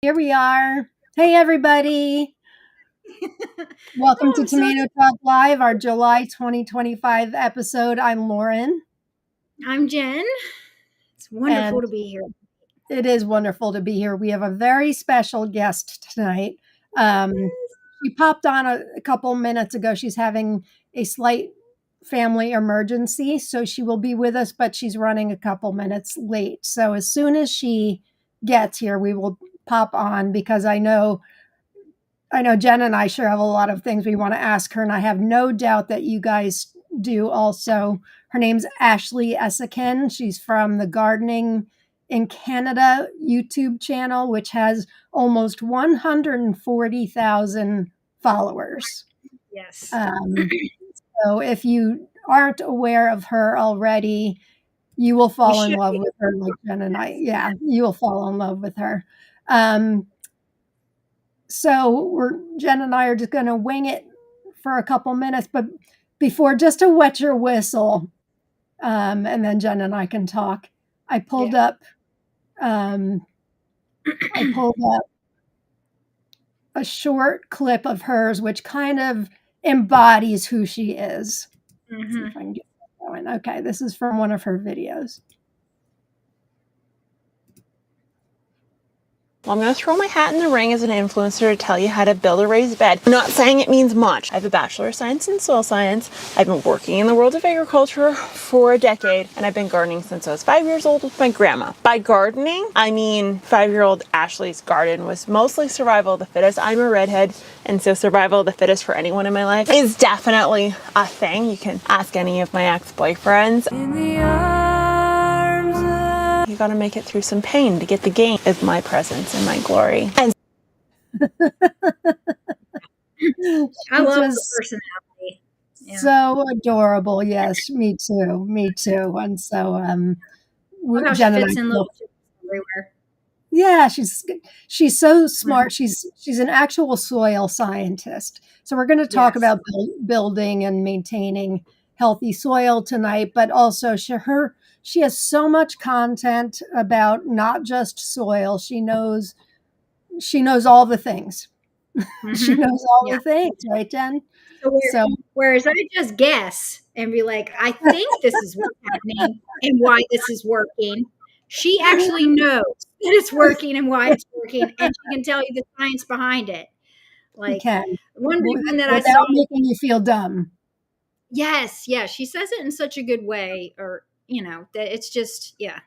Here we are. Hey, everybody. Welcome to I'm so Tomato Talk Live, our July 2025 episode. I'm Lauren. I'm Jen. It's wonderful And to be here. it is wonderful to be here. We have a very special guest tonight. She popped on a couple minutes ago. She's having a slight family emergency, so she will be with us, but she's running a couple minutes late. So as soon as she gets here, we will pop on because I know Jen and I sure have a lot of things we want to ask her, and I have no doubt that you guys do also. Her name's Ashley Esakin. She's from the Gardening in Canada YouTube channel, which has almost 140,000 followers. Yes. So if you aren't aware of her already, you will fall in love with her like Jen and I. Yeah, you will fall in love with her. So Jen and I are just going to wing it for a couple minutes, but before, just to wet your whistle, and then Jen and I can talk. I pulled up a short clip of hers, which kind of embodies who she is. Let's see if I can get that going. Okay, this is from one of her videos. Well, I'm going to throw my hat in the ring as an influencer to tell you how to build a raised bed. I'm not saying it means much. I have a Bachelor of Science in Soil Science. I've been working in the world of agriculture for a decade, and I've been gardening since I was 5 years old with my grandma. By gardening, I mean 5-year-old Ashley's garden was mostly survival of the fittest. I'm a redhead, and so survival of the fittest for anyone in my life is definitely a thing. You can ask any of my ex-boyfriends. You gotta make it through some pain to get the gain of my presence and my glory. And I love the personality. Yeah. So adorable. Yes, me too. Me too. And so how Jen she fits in little everywhere. Yeah, she's so smart. She's an actual soil scientist. So we're going to talk about building and maintaining healthy soil tonight, but also she has so much content about not just soil. She knows all the things. She knows all the things, right, Jen? Whereas I just guess and be like, I think this is what's happening and why this is working. She actually knows that it's working and why it's working, and she can tell you the science behind it. Like one big one that I saw, making you feel dumb. Yes, she says it in such a good way, or that it's just it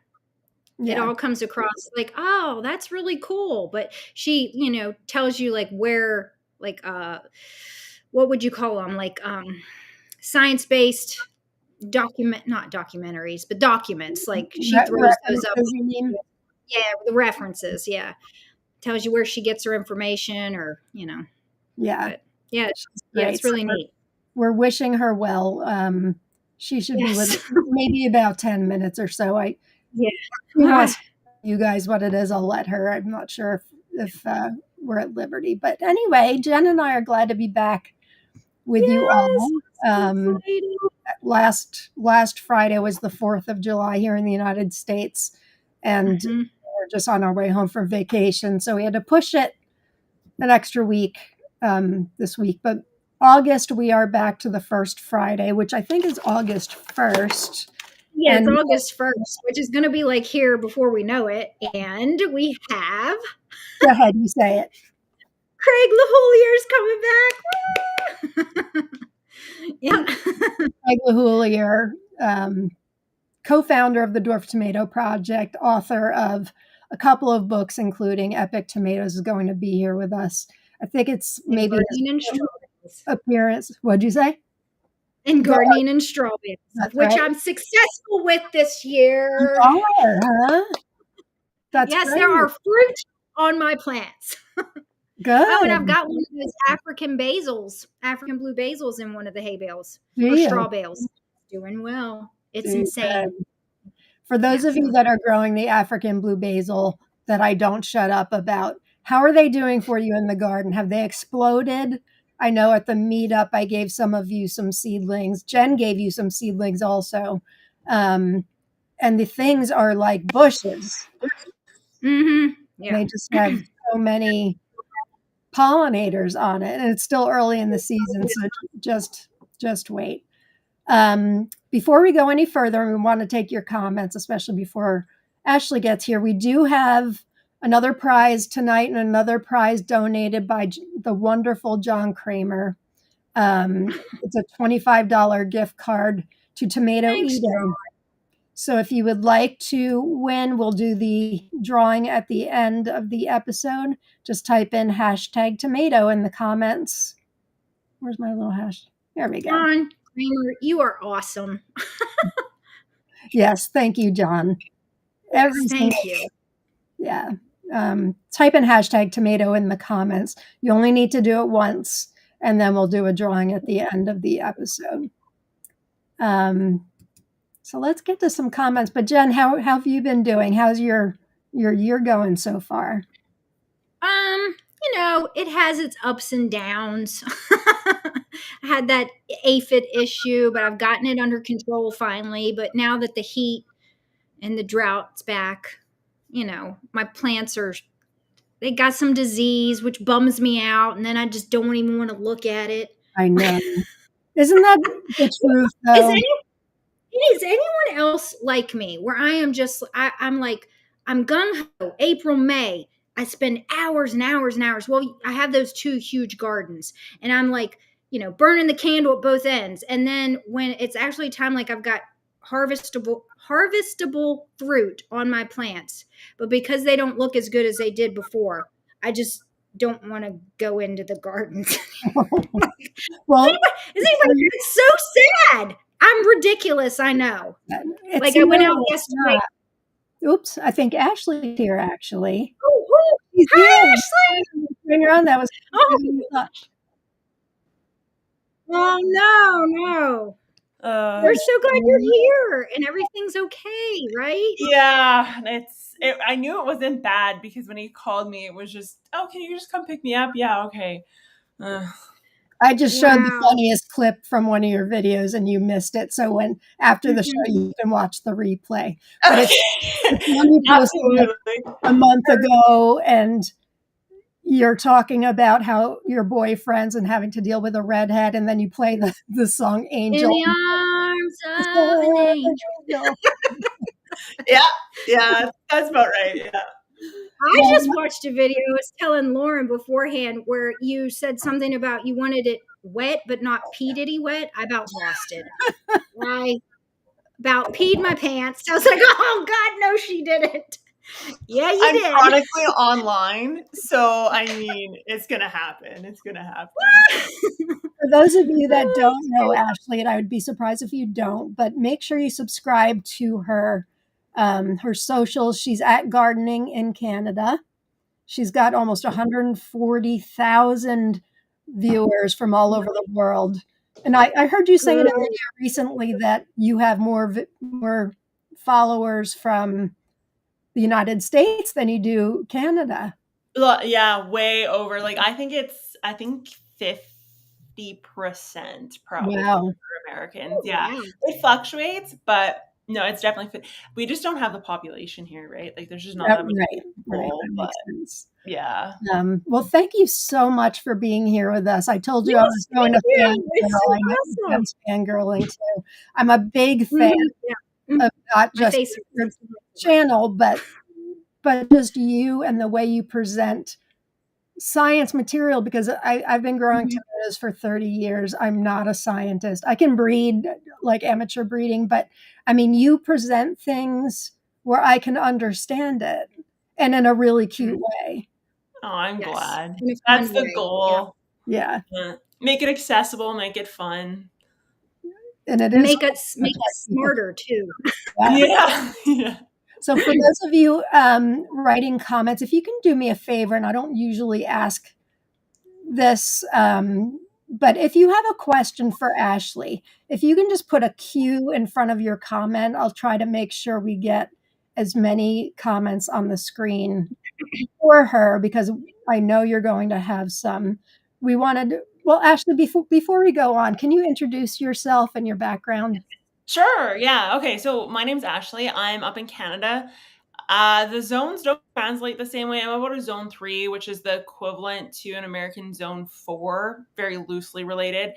all comes across like, oh, that's really cool. But she tells you like where, like what would you call them, like science-based not documentaries, but documents. Like she throws those up. The references. Tells you where she gets her information, or but, it's really neat. We're wishing her well. She should be with maybe about 10 minutes or so. You guys what it is, I'll let her. I'm not sure if we're at liberty, but anyway, Jen and I are glad to be back with you all. Last Friday was the 4th of July here in the United States, and we're just on our way home from vacation, so we had to push it an extra week this week. But August, we are back to the first Friday, which I think is August 1st. Yeah, it's August 1st, which is going to be like here before we know it. And we have... Go ahead, you say it. Craig LaHoulier's coming back. Craig LaHoulier, co-founder of the Dwarf Tomato Project, author of a couple of books, including Epic Tomatoes, is going to be here with us. I think it's maybe his appearance. What'd you say? And gardening and strawberries, which I'm successful with this year. You are, huh? That's yes, great. There are fruit on my plants. Good. Oh, and I've got one of those African blue basils in one of the hay bales or straw bales. Doing well. It's insane. For those of you that are growing the African blue basil that I don't shut up about, how are they doing for you in the garden? Have they exploded? I know at the meetup, I gave some of you some seedlings. Jen gave you some seedlings also. And the things are like bushes. Yeah. They just have so many pollinators on it, and it's still early in the season, so just wait. Before we go any further, we want to take your comments, especially before Ashley gets here. We do have another prize tonight and another prize donated by the wonderful John Kramer. It's a $25 gift card to Tomato Thanks, Eden. John. So if you would like to win, we'll do the drawing at the end of the episode. Just type in hashtag tomato in the comments. Where's my little hash? There we go. John Kramer, you are awesome. Yes, thank you, John. Thank you. Yeah. Type in hashtag tomato in the comments. You only need to do it once, and then we'll do a drawing at the end of the episode. So let's get to some comments. But Jen, how have you been doing? How's your year going so far? It has its ups and downs. I had that aphid issue, but I've gotten it under control finally. But now that the heat and the drought's back, my plants they got some disease, which bums me out. And then I just don't even want to look at it. I know. Isn't that the truth, though? Is anyone else like me where I am just, I'm like, I'm gung-ho, April, May. I spend hours and hours and hours. Well, I have those 2 huge gardens, and I'm like, burning the candle at both ends. And then when it's actually time, like I've got harvestable fruit on my plants, but because they don't look as good as they did before, I just don't want to go into the gardens. Well, it's so sad. I'm ridiculous, I know. Like I went out yesterday. Oops, I think Ashley's here, actually. Oh, hi, Ashley! Bring her on. That was. Oh, no. We're so glad you're here and everything's okay, right? Yeah, I knew it wasn't bad because when he called me, it was just, oh, can you just come pick me up? Yeah, okay. I just showed the funniest clip from one of your videos and you missed it. So after the show, you can watch the replay. But it's one you posted a month ago, and you're talking about how your boyfriends and having to deal with a redhead, and then you play the song Angel. In the arms of an angel. Yeah, that's about right, yeah. I just watched a video. I was telling Lauren beforehand where you said something about you wanted it wet, but not P. Diddy wet. I about lost it. I about peed my pants. I was like, oh, God, no, she didn't. Yeah, you did. I'm chronically online, so I mean, it's going to happen. It's going to happen. For those of you that don't know Ashley, and I would be surprised if you don't, but make sure you subscribe to her socials. She's at Gardening in Canada. She's got almost 140,000 viewers from all over the world. And I heard you say in a video recently that you have more followers from the United States than you do Canada. Yeah, way over. Like I think 50% probably for Americans. Yeah, it fluctuates, but no, it's definitely. We just don't have the population here, right? Like there's just not that many people. Right. That makes sense. Yeah. Well, thank you so much for being here with us. I told you I was going to fangirling too. I'm a big fan of not just your channel, but just you and the way you present science material, because I've been growing tomatoes for 30 years. I'm not a scientist. I can breed like amateur breeding, but I mean, you present things where I can understand it and in a really cute way. Oh, I'm glad. That's the goal. Yeah. Make it accessible, make it fun. And it is make us smarter too. Yeah. So for those of you writing comments, if you can do me a favor, and I don't usually ask this, but if you have a question for Ashley, if you can just put a Q in front of your comment, I'll try to make sure we get as many comments on the screen for her, because I know you're going to have some. Well, Ashley, before we go on, can you introduce yourself and your background? Sure. Yeah. Okay. So my name's Ashley. I'm up in Canada. The zones don't translate the same way. I'm about a zone 3, which is the equivalent to an American zone 4, very loosely related.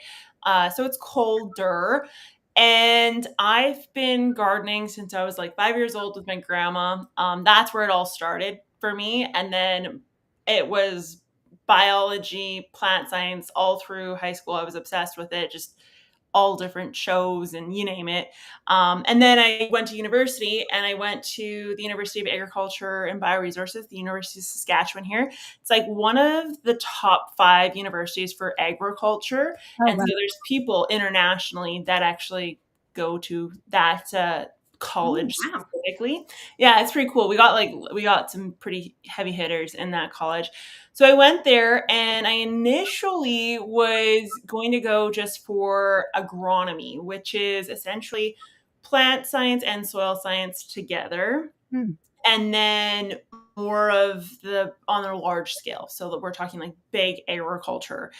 So it's colder. And I've been gardening since I was like 5 years old with my grandma. That's where it all started for me. And then it was biology, plant science all through high school. I was obsessed with it, just all different shows and you name it. And then I went to university, and I went to the University of Agriculture and Bioresources, the University of Saskatchewan here. It's like one of the top 5 universities for agriculture. Oh, And wow. so there's people internationally that actually go to that college wow. specifically. Yeah, it's pretty cool. We got some pretty heavy hitters in that college. So I went there, and I initially was going to go just for agronomy, which is essentially plant science and soil science together. Hmm. And then more of the on a large scale. So that we're talking like big agriculture.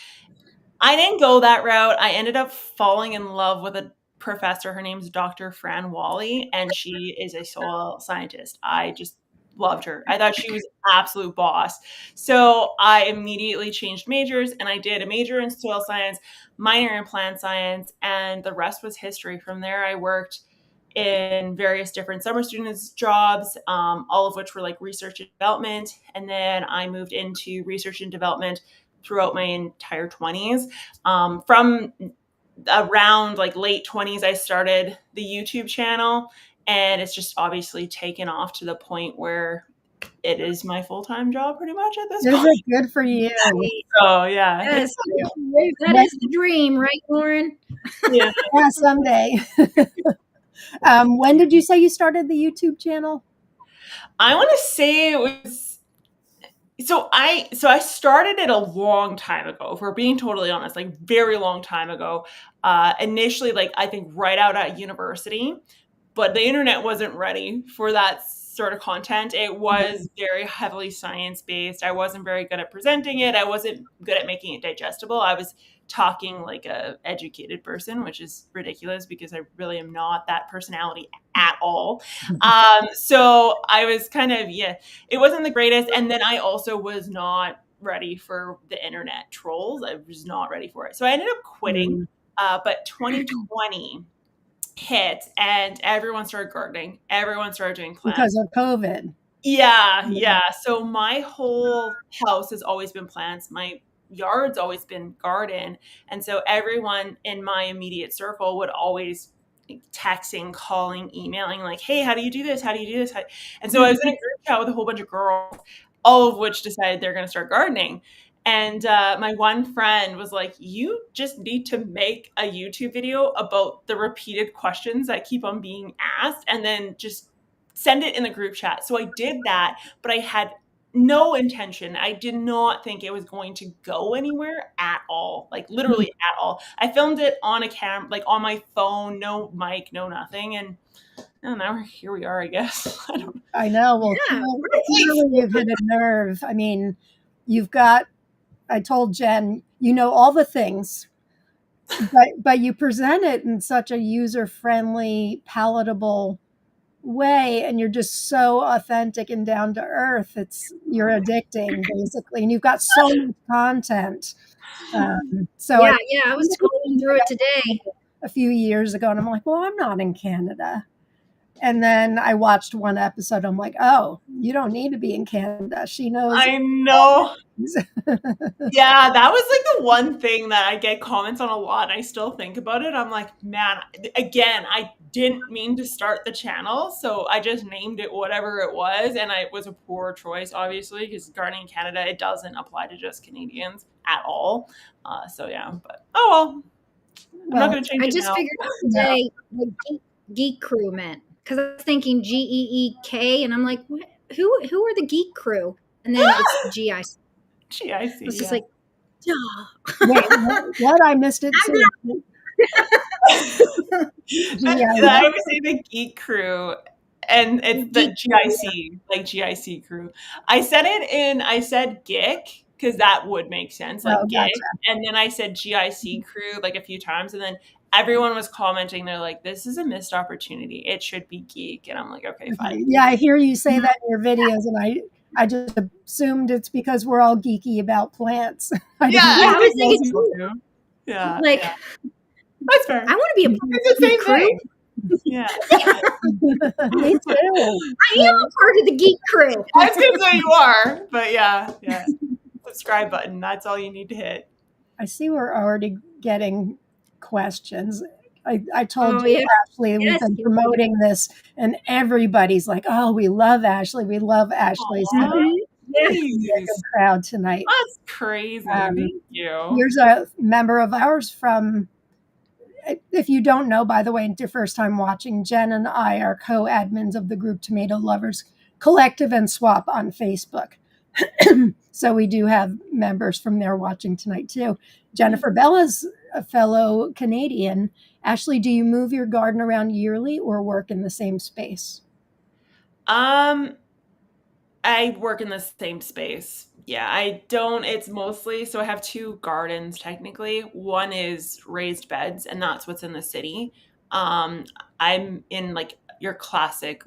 I didn't go that route. I ended up falling in love with a professor. Her name's Dr. Fran Wally, and she is a soil scientist. I just loved her. I thought she was absolute boss. So I immediately changed majors, and I did a major in soil science, minor in plant science, and the rest was history. From there, I worked in various different summer students jobs, all of which were like research and development. And then I moved into research and development throughout my entire 20s. From around like late 20s, I started the YouTube channel, and it's just obviously taken off to the point where it is my full-time job pretty much at this Is point. it good for you? So yeah. Yes, that is the dream, right, Lauren? Yeah. Yeah, someday. When did you say you started the YouTube channel? I want to say it was so I started it a long time ago, if we're being totally honest, like very long time ago. Initially, like I think right out at university, but the internet wasn't ready for that sort of content. It was very heavily science based. I wasn't very good at presenting it. I wasn't good at making it digestible. I was talking like a educated person, which is ridiculous because I really am not that personality at all. So I was kind of, yeah, it wasn't the greatest. And then I also was not ready for the internet trolls. I was not ready for it. So I ended up quitting. But 2020 hit, and everyone started gardening. Everyone started doing plants. Because of COVID. Yeah. So my whole house has always been plants. My yard's always been garden. And so everyone in my immediate circle would always texting, calling, emailing, like, hey, how do you do this? How do you do this? And so I was in a group chat with a whole bunch of girls, all of which decided they're going to start gardening. And my one friend was like, you just need to make a YouTube video about the repeated questions that keep on being asked, and then just send it in the group chat. So I did that, but I had no intention. I did not think it was going to go anywhere at all, like literally at all. I filmed it on a camera, like on my phone, no mic, no nothing. And now here we are, I guess. I know. Well, Yeah. clearly you've hit a nerve. I mean, I told Jen, you know all the things, but you present it in such a user-friendly, palatable way, and you're just so authentic and down to earth. You're addicting, basically, and you've got so much content. So yeah, I was scrolling through it today a few years ago, and I'm like, well, I'm not in Canada. And then I watched one episode. I'm like, oh, you don't need to be in Canada. She knows. I know. Yeah, that was like the one thing that I get comments on a lot. I still think about it. I'm like, man, again, I didn't mean to start the channel, so I just named it whatever it was, and it was a poor choice, obviously, because gardening in Canada, it doesn't apply to just Canadians at all. So yeah, but oh well. I'm not going to change it I just now. figured out today what geek crew meant, because I was thinking GEEK, and I'm like, what? Who are the geek crew? And then it's GIC. GIC. It's just like, Wait, what? I missed it too. I always say the geek crew, and it's the GIC, like GIC crew. I said GIC because that would make sense, like GIC, and then I said GIC crew like a few times, and then everyone was commenting. They're like, this is a missed opportunity. It should be geek. And I'm like, okay, fine. Yeah, I hear you say that in your videos, and I just assumed it's because we're all geeky about plants. I was thinking, yeah, like, that's fair. I want to be a part of the geek crew. Yeah. Me too. I am a part of the geek crew. I was going to say you are, but yeah. Subscribe button. That's all you need to hit. I see we're already getting questions. I told you, Ashley, we've been promoting this, and everybody's like, "Oh, we love Ashley. We love Ashley." So good crowd tonight. That's crazy. Thank you. Here's a member of ours from. If you don't know, by the way, it's your first time watching, Jen and I are co-admins of the group Tomato Lovers Collective and Swap on Facebook. So we do have members from there watching tonight too. Jennifer Bella's a fellow Canadian. Ashley, do you move your garden around yearly or work in the same space? I work in the same space. Yeah, I don't. It's mostly, so I have two gardens technically. One is raised beds, and that's what's in the city. I'm in like your classic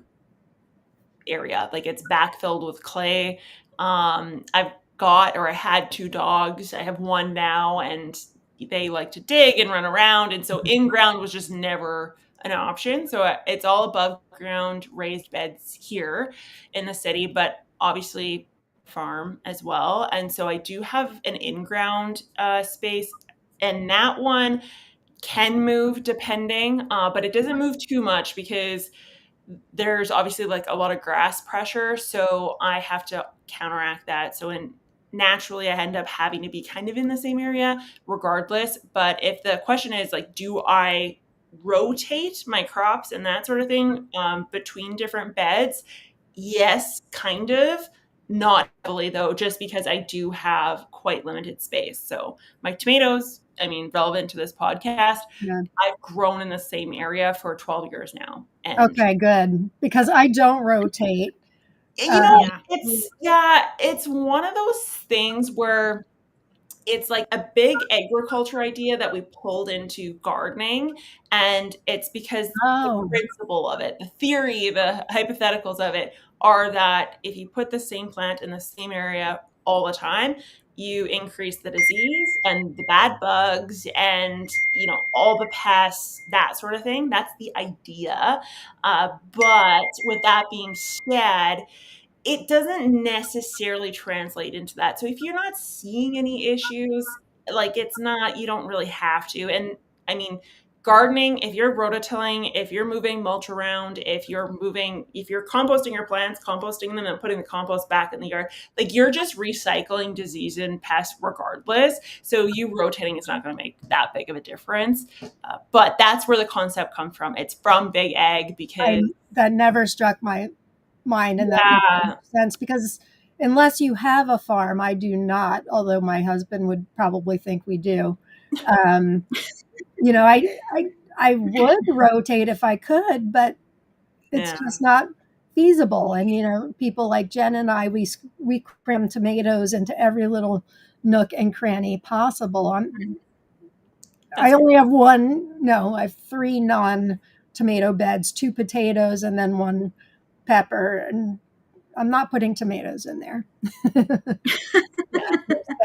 area, like it's backfilled with clay. I've got, or I had two dogs. I have one now, and they like to dig and run around. And so in ground was just never an option. So it's all above ground raised beds here in the city, but obviously farm as well. And so I do have an in-ground space, and that one can move depending, but it doesn't move too much because there's obviously like a lot of grass pressure. So I have to counteract that. So naturally I end up having to be kind of in the same area regardless. But if the question is like, do I rotate my crops and that sort of thing between different beds? Yes, kind of. Not heavily though, just because I do have quite limited space. So my tomatoes, I mean, relevant to this podcast, I've grown in the same area for 12 years now. And okay, good. Because I don't rotate. It's one of those things where it's like a big agriculture idea that we pulled into gardening. And it's because the principle of it, the theory, the hypotheticals of it are that if you put the same plant in the same area all the time, you increase the disease and the bad bugs and, all the pests, that sort of thing. That's the idea. But with that being said, it doesn't necessarily translate into that. So if you're not seeing any issues, like you don't really have to. And I mean, gardening, if you're rototilling, if you're moving mulch around, if you're composting your plants, composting them and putting the compost back in the yard, like you're just recycling disease and pests regardless. So you rotating is not going to make that big of a difference. But that's where the concept comes from. It's from Big Ag because that never struck my mind in that sense, because unless you have a farm, I do not, although my husband would probably think we do. I would rotate if I could, but it's just not feasible. And people like Jen and I, we cram tomatoes into every little nook and cranny possible. I only have I have 3 non-tomato beds, 2 potatoes, and then 1 pepper, and I'm not putting tomatoes in there. They're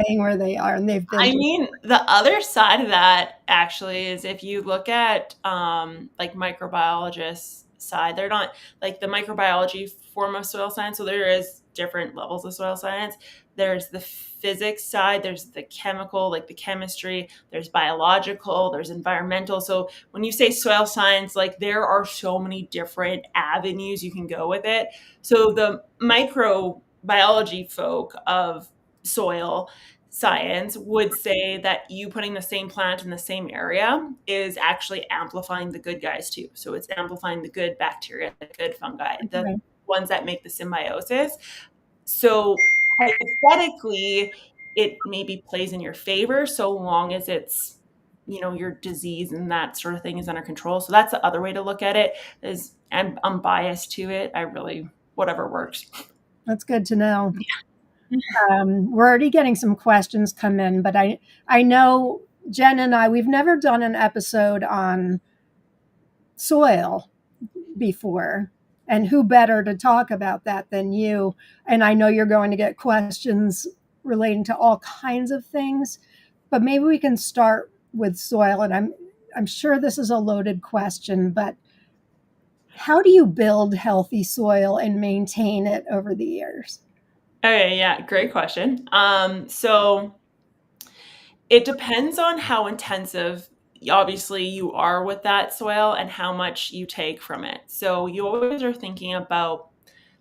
staying where they are, and they've been. The other side of that actually is if you look at like microbiologists' side, they're not like the microbiology form of soil science. So there is different levels of soil science. There's the physics side, there's the chemical, like the chemistry, there's biological, there's environmental. So when you say soil science, like there are so many different avenues you can go with it. So the microbiology folk of soil science would say that you putting the same plant in the same area is actually amplifying the good guys too. So it's amplifying the good bacteria, the good fungi, the ones that make the symbiosis. So hypothetically, it maybe plays in your favor so long as it's, your disease and that sort of thing is under control. So that's the other way to look at it. I'm biased to it. Whatever works. That's good to know. Yeah. We're already getting some questions come in, but I know Jen and I, we've never done an episode on soil before. And who better to talk about that than you? And I know you're going to get questions relating to all kinds of things, but maybe we can start with soil. And I'm sure this is a loaded question, but how do you build healthy soil and maintain it over the years? Okay, yeah, great question. So it depends on how intensive, obviously, you are with that soil and how much you take from it. So you always are thinking about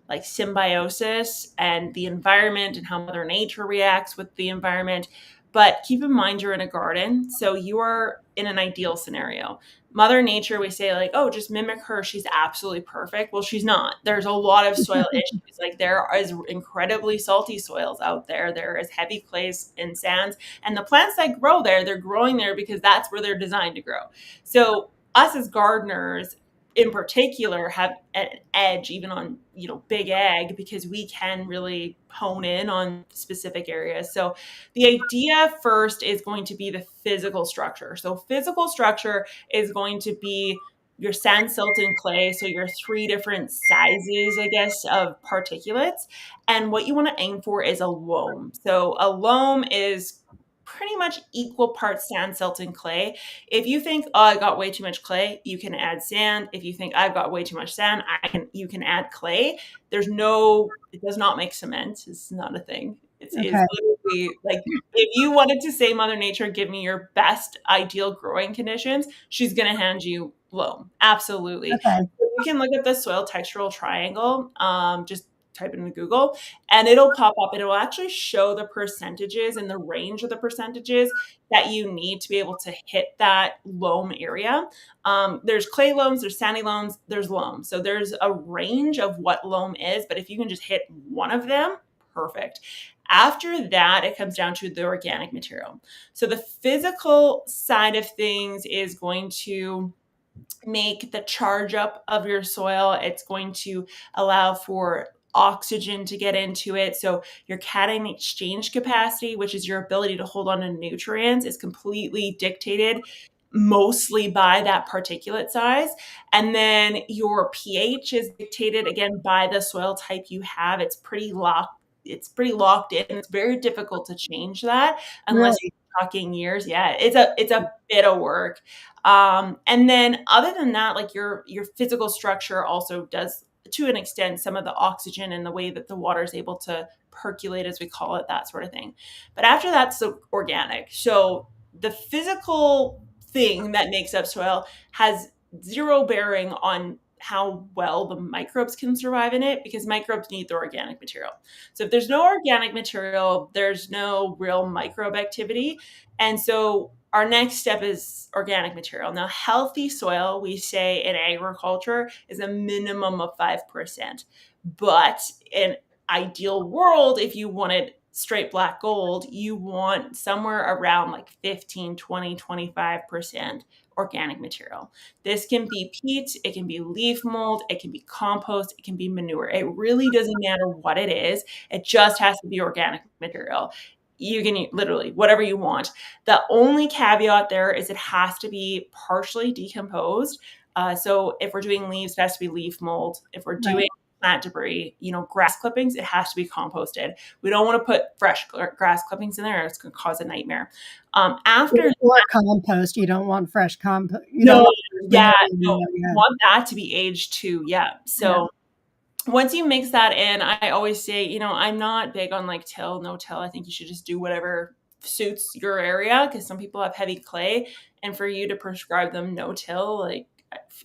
like symbiosis and the environment and how Mother Nature reacts with the environment. But keep in mind you're in a garden, so you are in an ideal scenario. Mother Nature, we say like, oh, just mimic her. She's absolutely perfect. Well, she's not. There's a lot of soil issues. Like there is incredibly salty soils out there. There is heavy clays and sands. And the plants that grow there, they're growing there because that's where they're designed to grow. So us as gardeners, in particular, have an edge even on big ag, because we can really hone in on specific areas. So the idea first is going to be the physical structure. So physical structure is going to be your sand, silt, and clay. So your three different sizes, I guess, of particulates. And what you want to aim for is a loam. So a loam is pretty much equal parts sand, silt, and clay. If you think, oh, I got way too much clay, you can add sand. If you think I've got way too much sand, you can add clay. It does not make cement. It's not a thing. It's Okay. literally like, if you wanted to say, Mother Nature, give me your best ideal growing conditions, she's going to hand you loam. Absolutely. Okay. You can look at the soil textural triangle. Just type it into Google and it'll pop up and it will actually show the percentages and the range of the percentages that you need to be able to hit that loam area. There's clay loams, there's sandy loams, there's loam. So there's a range of what loam is, but if you can just hit one of them, perfect. After that, it comes down to the organic material. So the physical side of things is going to make the charge up of your soil. It's going to allow for oxygen to get into it. So your cation exchange capacity, which is your ability to hold on to nutrients, is completely dictated mostly by that particulate size. And then your pH is dictated again by the soil type you have. It's pretty locked in. It's very difficult to change that unless Really? you're talking years. Yeah, it's a bit of work. And then other than that, like your physical structure also does, to an extent, some of the oxygen and the way that the water is able to percolate, as we call it, that sort of thing. But after that's the organic. So the physical thing that makes up soil has zero bearing on how well the microbes can survive in it, because microbes need the organic material. So if there's no organic material, there's no real microbe activity. And so our next step is organic material. Now, healthy soil, we say in agriculture, is a minimum of 5%. But in ideal world, if you wanted straight black gold, you want somewhere around like 15, 20, 25% organic material. This can be peat, it can be leaf mold, it can be compost, it can be manure. It really doesn't matter what it is. It just has to be organic material. You can eat literally whatever you want. The only caveat there is it has to be partially decomposed. So if we're doing leaves, it has to be leaf mold. If we're doing plant debris, grass clippings, it has to be composted. We don't want to put fresh grass clippings in there. It's going to cause a nightmare. After Or compost. You don't want fresh compost. no, yeah, no, Yeah. you want that to be aged too. Yeah. So once you mix that in, I always say, I'm not big on like till, no till. I think you should just do whatever suits your area, because some people have heavy clay, and for you to prescribe them no till, like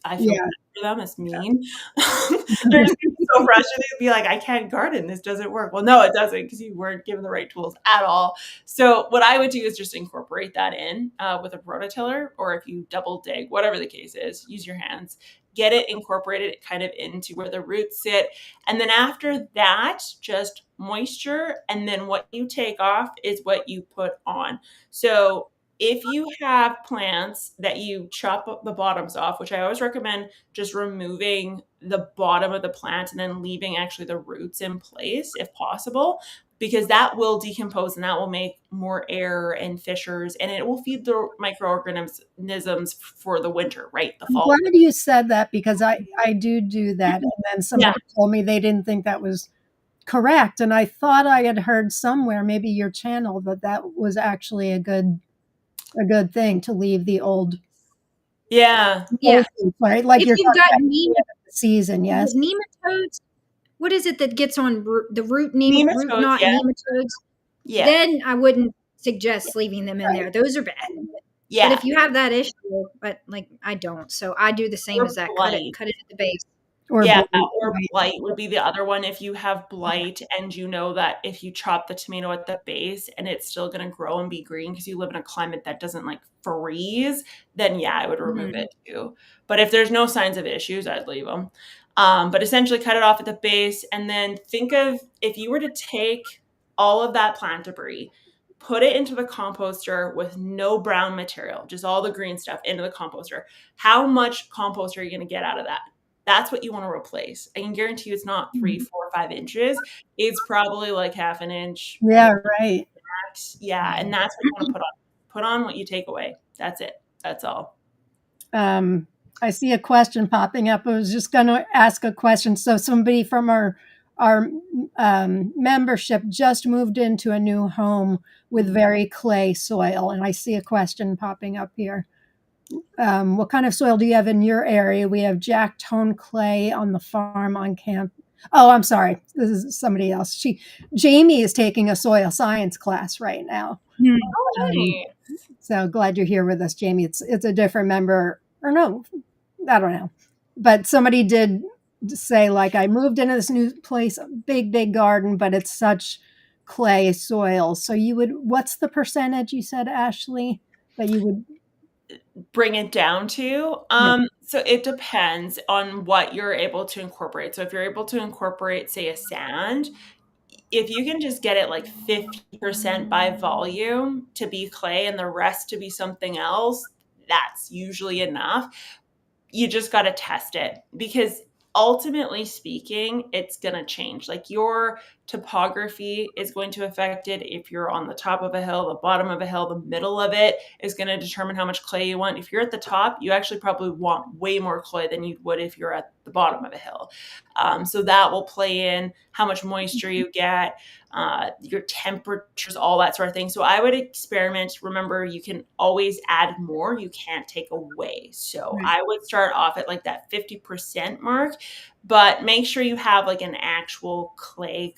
I feel bad for them. It's mean. They're just gonna be so frustrated. Be like, I can't garden. This doesn't work. Well, no, it doesn't, because you weren't given the right tools at all. So what I would do is just incorporate that in with a rototiller, or if you double dig, whatever the case is, use your hands. Get it incorporated kind of into where the roots sit. And then after that, just moisture. And then what you take off is what you put on. So if you have plants that you chop up the bottoms off, which I always recommend just removing the bottom of the plant and then leaving actually the roots in place if possible, because that will decompose and that will make more air and fissures, and it will feed the microorganisms for the winter, right? The I'm fall. glad you said that because I do that. And then somebody told me they didn't think that was correct. And I thought I had heard somewhere, maybe your channel, that was actually a good thing to leave the old Yeah. right? Like If you're you've talking got about the season, yes. nematodes, what is it that gets on the root Nematodes, knot yeah. nematodes? Yeah. Then I wouldn't suggest leaving them in there. Those are bad. Yeah. But if you have that issue, but like I don't, so I do the same Or as that. blight. Cut it at the base. Or Yeah, blight, or right. blight would be the other one. If you have blight and you know that if you chop the tomato at the base and it's still going to grow and be green because you live in a climate that doesn't like freeze, then yeah, I would remove it too. But if there's no signs of issues, I'd leave them. But essentially cut it off at the base, and then think of if you were to take all of that plant debris, put it into the composter with no brown material, just all the green stuff into the composter. How much compost are you going to get out of that? That's what you want to replace. I can guarantee you it's not 3, 4, 5 inches. It's probably like half an inch. Yeah, right. Max. Yeah, and that's what you want to put on. Put on what you take away. That's it. That's all. I see a question popping up. I was just going to ask a question. So somebody from our membership just moved into a new home with very clay soil, and I see a question popping up here. What kind of soil do you have in your area? We have Jack Tone clay on the farm on camp. Oh, I'm sorry. This is somebody else. Jamie is taking a soil science class right now. Oh, nice. So glad you're here with us, Jamie. It's a different member, or no, I don't know. But somebody did say, like, I moved into this new place, big garden, but it's such clay soil. So what's the percentage you said, Ashley, that you would bring it down to? So it depends on what you're able to incorporate. So if you're able to incorporate, say, a sand, if you can just get it like 50% by volume to be clay and the rest to be something else, that's usually enough. You just got to test it, because ultimately speaking, it's going to change. Like your topography is going to affect it. If you're on the top of a hill, the bottom of a hill, the middle of it is going to determine how much clay you want. If you're at the top, you actually probably want way more clay than you would if you're at the bottom of a hill. So that will play in how much moisture you get, your temperatures, all that sort of thing. So I would experiment. Remember, you can always add more. You can't take away. So I would start off at like that 50% mark, but make sure you have like an actual clay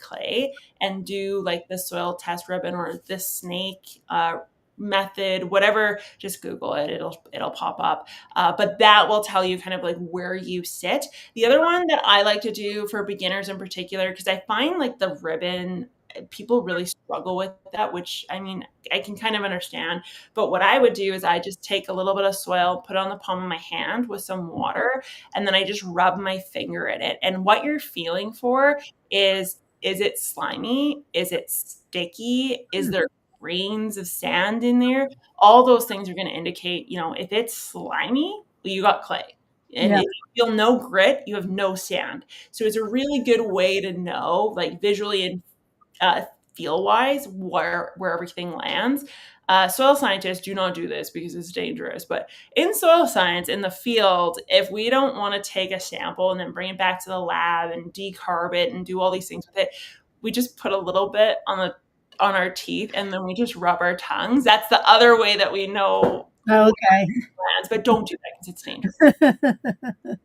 and do like the soil test ribbon or the snake method, whatever. Just Google it. It'll pop up. But that will tell you kind of like where you sit. The other one that I like to do for beginners in particular, because I find like the ribbon, people really struggle with that, which I mean, I can kind of understand. But what I would do is I just take a little bit of soil, put it on the palm of my hand with some water, and then I just rub my finger in it. And what you're feeling for is it slimy? Is it sticky? Is there grains of sand in there? All those things are going to indicate, if it's slimy, you got clay. And if you feel no grit, you have no sand. So it's a really good way to know, like visually and feel wise, where everything lands. Soil scientists do not do this because it's dangerous. But in soil science, in the field, if we don't want to take a sample and then bring it back to the lab and decarb it and do all these things with it, we just put a little bit on our teeth and then we just rub our tongues. That's the other way that we know. Okay. Lands, but don't do that because it's dangerous.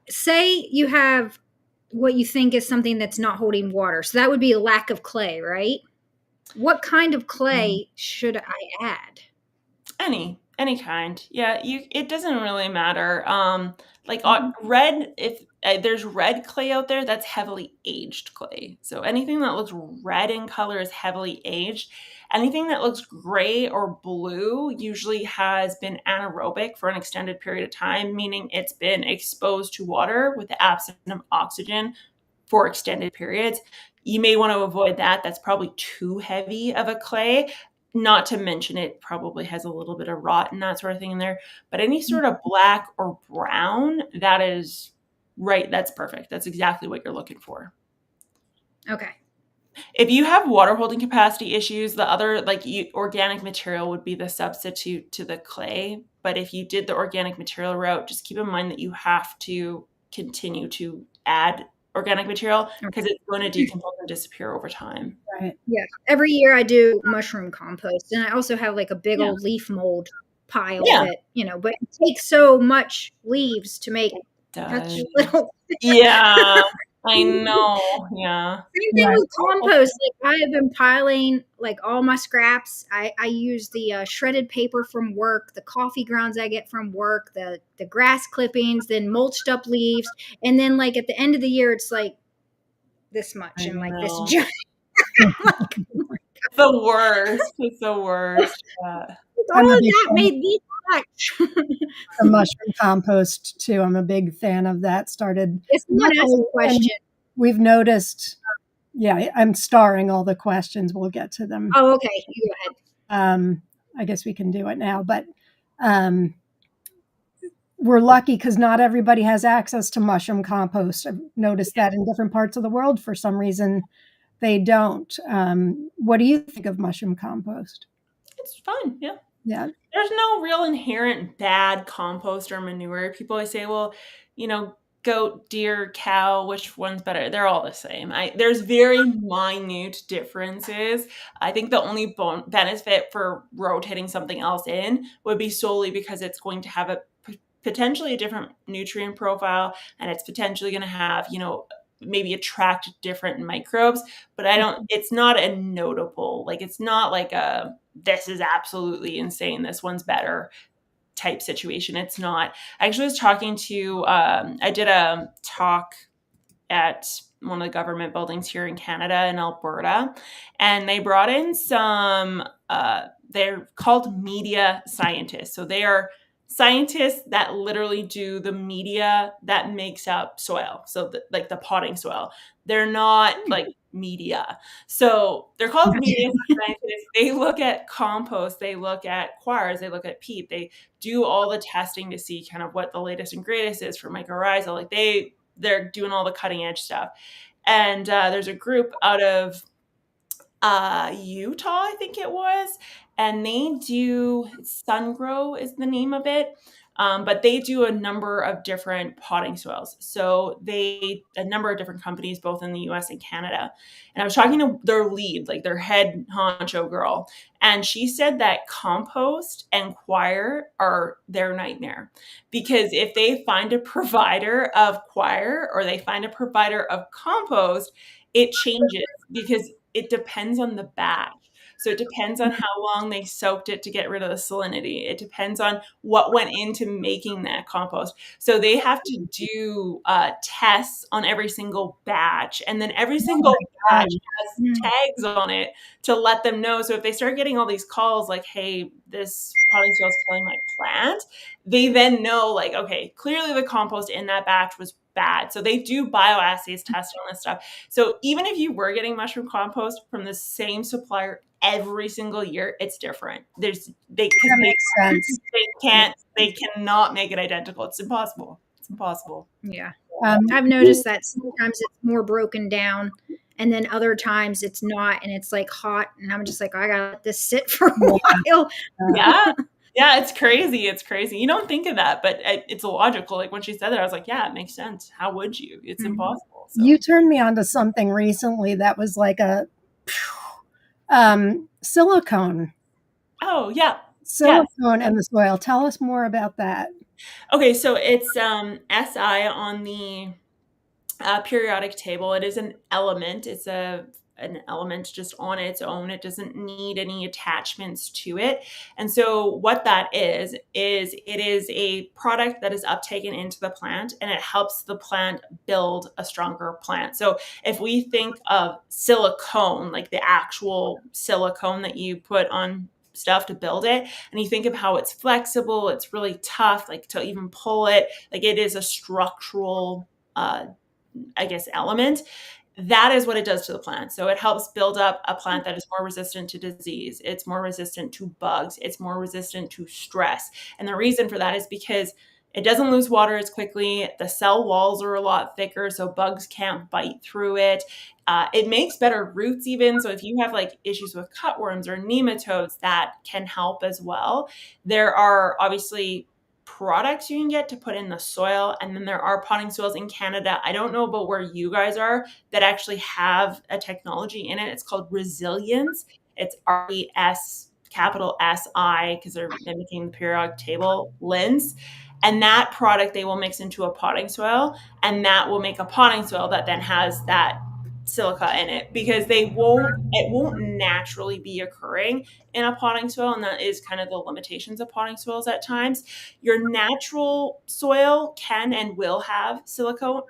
Say you have what you think is something that's not holding water. So that would be a lack of clay, right? What kind of clay should I add? Any kind. Yeah, it doesn't really matter. Like red, if there's red clay out there, that's heavily aged clay. So anything that looks red in color is heavily aged. Anything that looks gray or blue usually has been anaerobic for an extended period of time, meaning it's been exposed to water with the absence of oxygen for extended periods. You may want to avoid that. That's probably too heavy of a clay. Not to mention it probably has a little bit of rot and that sort of thing in there. But any sort of black or brown, that is right. That's perfect. That's exactly what you're looking for. Okay. If you have water holding capacity issues, the other organic material would be the substitute to the clay. But if you did the organic material route, just keep in mind that you have to continue to add organic material because it's going to decompose and disappear over time. Right. Yeah. Every year I do mushroom compost, and I also have like a big old leaf mold pile that, but it takes so much leaves to make such little. Yeah, I know. Yeah. Same thing with compost. Like I have been piling like all my scraps. I use the shredded paper from work, the coffee grounds I get from work, the grass clippings, then mulched up leaves, and then like at the end of the year, it's like this much and like this giant. Like, it's the worst. It's the worst. Yeah. All of that made this much. The mushroom compost too. I'm a big fan of that. Started. Someone asked a question. We've noticed. Yeah, I'm starring all the questions. We'll get to them. Oh, okay. You go ahead. I guess we can do it now, but we're lucky because not everybody has access to mushroom compost. I've noticed that in different parts of the world, for some reason, they don't. What do you think of mushroom compost? It's fun. Yeah. Yeah. There's no real inherent bad compost or manure. People always say, well, goat, deer, cow, which one's better? They're all the same. There's very minute differences. I think the only benefit for rotating something else in would be solely because it's going to have potentially a different nutrient profile, and it's potentially going to have, maybe attract different microbes, but it's not a notable, it's not like this is absolutely insane, this one's better type situation. It's not. I actually was talking to, I did a talk at one of the government buildings here in Canada in Alberta, and they brought in some, they're called media scientists. So they are scientists that literally do the media that makes up soil. So the potting soil. They're not like media. So they're called media scientists. They look at compost, they look at quires, they look at peat, they do all the testing to see kind of what the latest and greatest is for Microisal. They're doing all the cutting edge stuff. And there's a group out of Utah, I think it was, and they do SunGrow is the name of it. But they do a number of different potting soils. So a number of different companies, both in the US and Canada. And I was talking to their lead, like their head honcho girl. And she said that compost and quire are their nightmare. Because if they find a provider of quire or they find a provider of compost, it changes because it depends on the batch. So it depends on how long they soaked it to get rid of the salinity. It depends on what went into making that compost. So they have to do tests on every single batch. And then every single batch has tags on it to let them know. So if they start getting all these calls like, hey, this potting soil is killing my plant, they then know like, okay, clearly the compost in that batch was bad. So they do bioassays test on this stuff. So even if you were getting mushroom compost from the same supplier every single year, it's different. That makes sense. They cannot make it identical. It's impossible. It's impossible. Yeah. I've noticed that sometimes it's more broken down and then other times it's not, and it's like hot and I'm just like, I gotta let this sit for a while. Yeah. Yeah, it's crazy. It's crazy. You don't think of that, but it's logical. Like when she said that, I was like, yeah, it makes sense. How would you? It's impossible. So. You turned me on to something recently that was like a silicone. Oh, yeah. Silicone in the soil. Tell us more about that. Okay, so it's Si on the periodic table. It is an element. It's an element just on its own. It doesn't need any attachments to it. And so what that is it is a product that is uptaken into the plant and it helps the plant build a stronger plant. So if we think of silicone, like the actual silicone that you put on stuff to build it, and you think of how it's flexible, it's really tough, like to even pull it, like it is a structural element. That is what it does to the plant. So it helps build up a plant that is more resistant to disease. It's more resistant to bugs. It's more resistant to stress. And the reason for that is because It doesn't lose water as quickly. The cell walls are a lot thicker, so bugs can't bite through it. It makes better roots even. So if you have like issues with cutworms or nematodes, that can help as well. There are obviously products you can get to put in the soil, and then there are potting soils in Canada. I don't know about where you guys are that actually have a technology in it. It's called Resilience. It's RES capital SI because they're mimicking the periodic table lens. And that product they will mix into a potting soil, and that will make a potting soil that then has that silica in it, because it won't naturally be occurring in a potting soil. And that is kind of the limitations of potting soils at times. Your natural soil can and will have silica.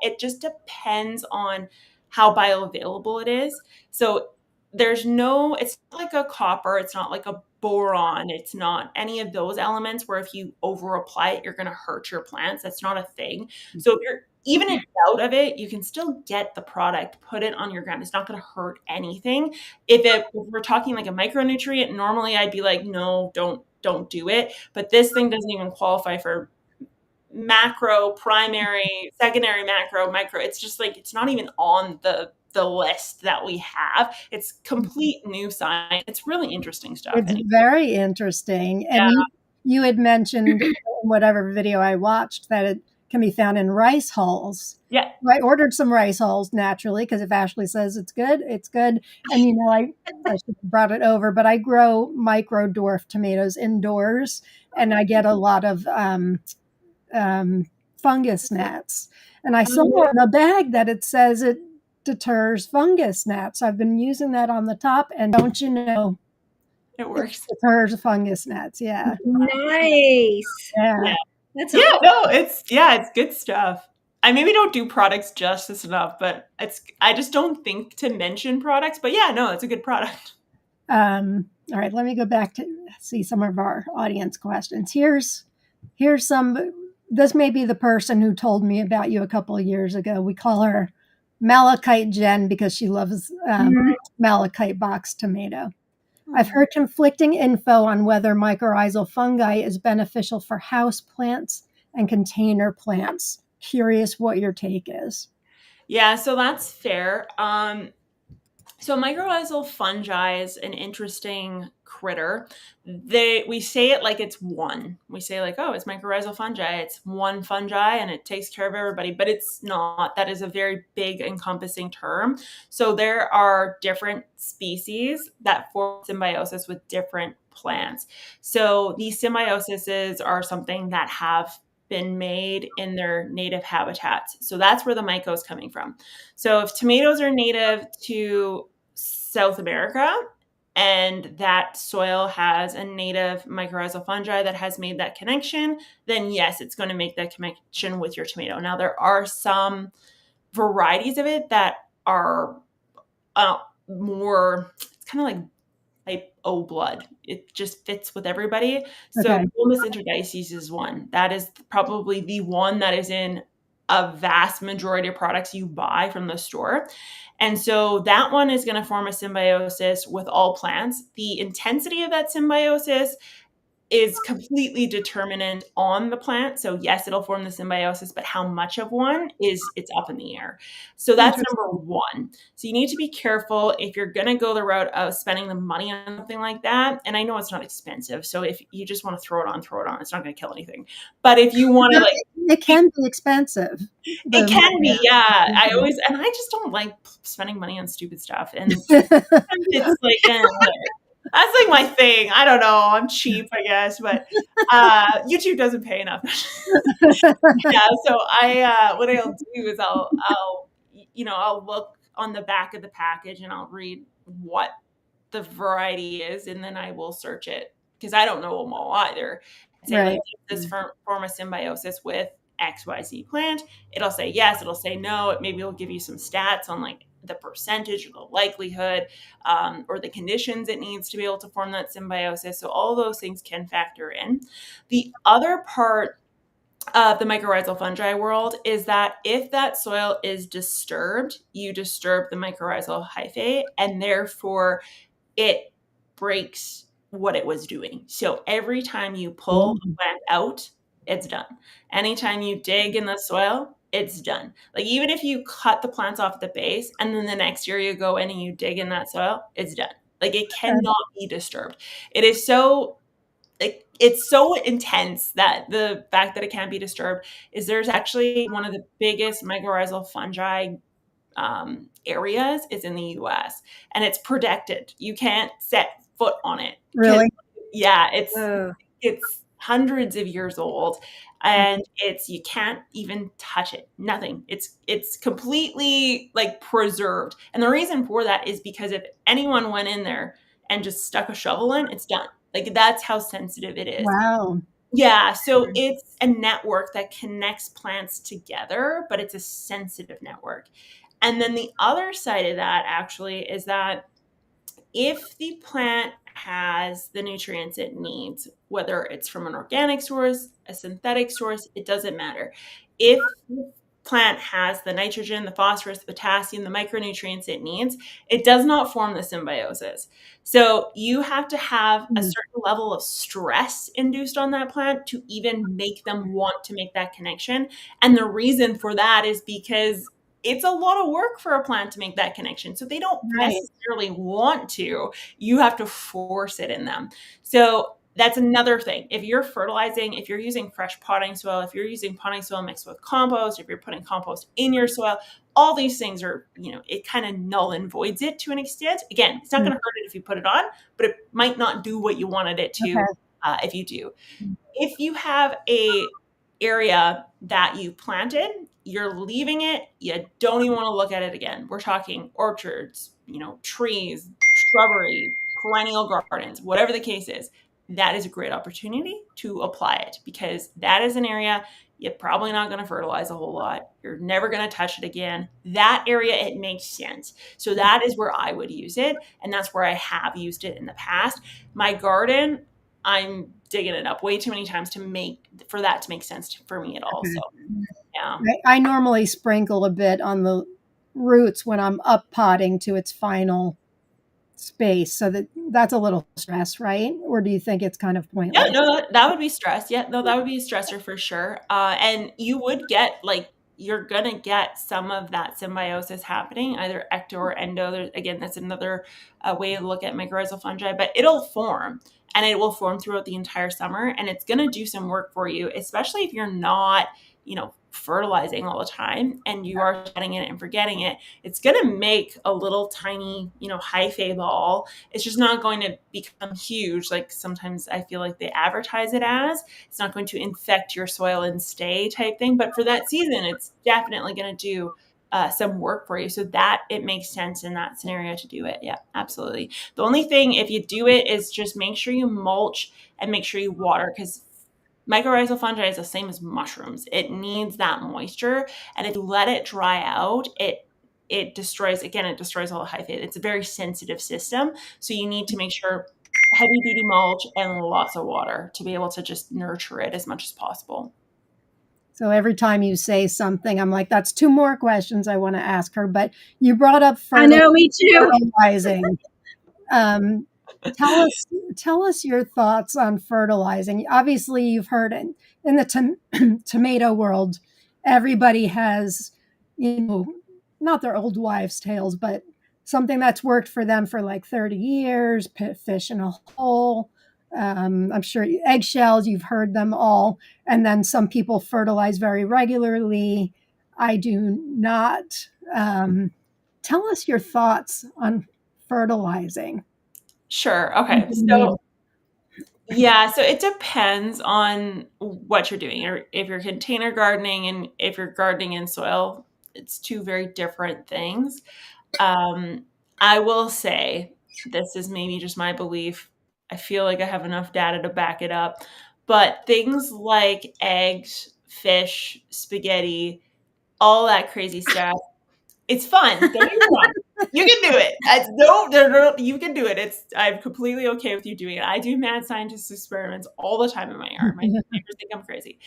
It just depends on how bioavailable it is. So it's not like a copper, it's not like a boron, it's not any of those elements where if you over apply it, you're going to hurt your plants. That's not a thing. So if you're even in doubt of it, you can still get the product, put it on your ground. It's not going to hurt anything. If we're talking like a micronutrient, normally I'd be like, no, don't do it. But this thing doesn't even qualify for macro, primary, secondary, macro, micro. It's just like, it's not even on the list that we have. It's complete new science. It's really interesting stuff. It's very interesting. And you had mentioned in whatever video I watched that it can be found in rice hulls. Yeah. I ordered some rice hulls naturally, because if Ashley says it's good, it's good. And, I should have brought it over, but I grow micro dwarf tomatoes indoors, and I get a lot of fungus gnats. And I saw in a bag that it says it deters fungus gnats. I've been using that on the top, and don't you know, it works. It deters fungus gnats. Yeah. Nice. Yeah. That's it's good stuff. I maybe don't do products justice enough, but I just don't think to mention products. But yeah, no, it's a good product. All right, let me go back to see some of our audience questions. Here's some. This may be the person who told me about you a couple of years ago. We call her Malachite Jen because she loves Malachite box tomato. I've heard conflicting info on whether mycorrhizal fungi is beneficial for house plants and container plants. Curious what your take is. Yeah, so that's fair. So mycorrhizal fungi is an interesting critter. We say it like it's one. We say like, oh, it's mycorrhizal fungi. It's one fungi and it takes care of everybody, but it's not. That is a very big encompassing term. So there are different species that form symbiosis with different plants. So these symbioses are something that have been made in their native habitats. So that's where the myco is coming from. So if tomatoes are native to South America and that soil has a native mycorrhizal fungi that has made that connection, then yes, it's going to make that connection with your tomato. Now, there are some varieties of it that are more, it's kind of like type O blood. It just fits with everybody. So Ulmus interdices is one. That is probably the one that is in a vast majority of products you buy from the store. And so that one is going to form a symbiosis with all plants. The intensity of that symbiosis is completely determinant on the plant. So yes, it'll form the symbiosis, but how much of one it's up in the air. So that's number one. So you need to be careful if you're going to go the route of spending the money on something like that. And I know it's not expensive. So if you just want to throw it on. It's not going to kill anything. But if you want to it can be expensive. It can be, yeah. I just don't like spending money on stupid stuff. And it's like, that's like my thing. I don't know. I'm cheap, I guess, but YouTube doesn't pay enough. Yeah. So what I'll do is I'll look on the back of the package and I'll read what the variety is, and then I will search it because I don't know them all either. Say like, does this form a symbiosis with XYZ plant? It'll say yes. It'll say no. Maybe it'll give you some stats on like the percentage or the likelihood or the conditions it needs to be able to form that symbiosis. So all those things can factor in. The other part of the mycorrhizal fungi world is that if that soil is disturbed, you disturb the mycorrhizal hyphae, and therefore it breaks what it was doing. So every time you pull a plant out, it's done. Anytime you dig in the soil, it's done. Like even if you cut the plants off at the base and then the next year you go in and you dig in that soil, it's done. Like it cannot be disturbed. It is so like it's so intense that the fact that it can't be disturbed is there's actually one of the biggest mycorrhizal fungi areas is in the US and it's protected. You can't set foot on it. Really? Yeah, it's hundreds of years old and you can't even touch it. Nothing. It's completely like preserved. And the reason for that is because if anyone went in there and just stuck a shovel in, it's done. Like that's how sensitive it is. Wow. Yeah, so it's a network that connects plants together, but it's a sensitive network. And then the other side of that actually is that if the plant has the nutrients it needs, whether it's from an organic source, a synthetic source, it doesn't matter. If the plant has the nitrogen, the phosphorus, the potassium, the micronutrients it needs, it does not form the symbiosis. So you have to have a certain level of stress induced on that plant to even make them want to make that connection. And the reason for that is because it's a lot of work for a plant to make that connection. So they don't necessarily want to. You have to force it in them. So that's another thing. If you're fertilizing, if you're using fresh potting soil, if you're using potting soil mixed with compost, if you're putting compost in your soil, all these things are, it kind of null and voids it to an extent. Again, it's not going to hurt it if you put it on, but it might not do what you wanted it to if you do. If you have a area that you planted, you're leaving it, you don't even want to look at it again. We're talking orchards, trees, shrubbery, perennial gardens, whatever the case is. That is a great opportunity to apply it because that is an area you're probably not going to fertilize a whole lot. You're never going to touch it again. That area, it makes sense. So that is where I would use it. And that's where I have used it in the past. My garden, I'm digging it up way too many times for that to make sense for me at all. So, yeah. I normally sprinkle a bit on the roots when I'm up potting to its final space. So that's a little stress, right? Or do you think it's kind of pointless? Yeah, no, that would be stress. Yeah, no, that would be a stressor for sure. And you would get you're going to get some of that symbiosis happening, either ecto or endo. Again, that's another way to look at mycorrhizal fungi, but it'll form and it will form throughout the entire summer. And it's going to do some work for you, especially if you're not, fertilizing all the time and you are getting it and forgetting it. It's going to make a little tiny, hyphae ball. It's just not going to become huge. Like sometimes I feel like they advertise it as. It's not going to infect your soil and stay type thing. But for that season, it's definitely going to do some work for you. So that it makes sense in that scenario to do it. Yeah, absolutely. The only thing if you do it is just make sure you mulch and make sure you water because mycorrhizal fungi is the same as mushrooms. It needs that moisture. And if you let it dry out, it destroys all the hyphae. It's a very sensitive system. So you need to make sure heavy duty mulch and lots of water to be able to just nurture it as much as possible. So every time you say something, I'm like, that's two more questions I want to ask her. But you brought up fertilizing. Tell us your thoughts on fertilizing. Obviously, you've heard in the tomato world, everybody has, not their old wives' tales, but something that's worked for them for like 30 years, fish in a hole. I'm sure eggshells, you've heard them all. And then some people fertilize very regularly. I do not. Tell us your thoughts on fertilizing. Sure. Okay. So it depends on what you're doing. Or if you're container gardening and if you're gardening in soil, it's two very different things. I will say, this is maybe just my belief. I feel like I have enough data to back it up. But things like eggs, fish, spaghetti, all that crazy stuff, it's fun. Don't get me wrong. You can do it. You can do it. I'm completely okay with you doing it. I do mad scientist experiments all the time in my yard. My neighbors think I'm crazy.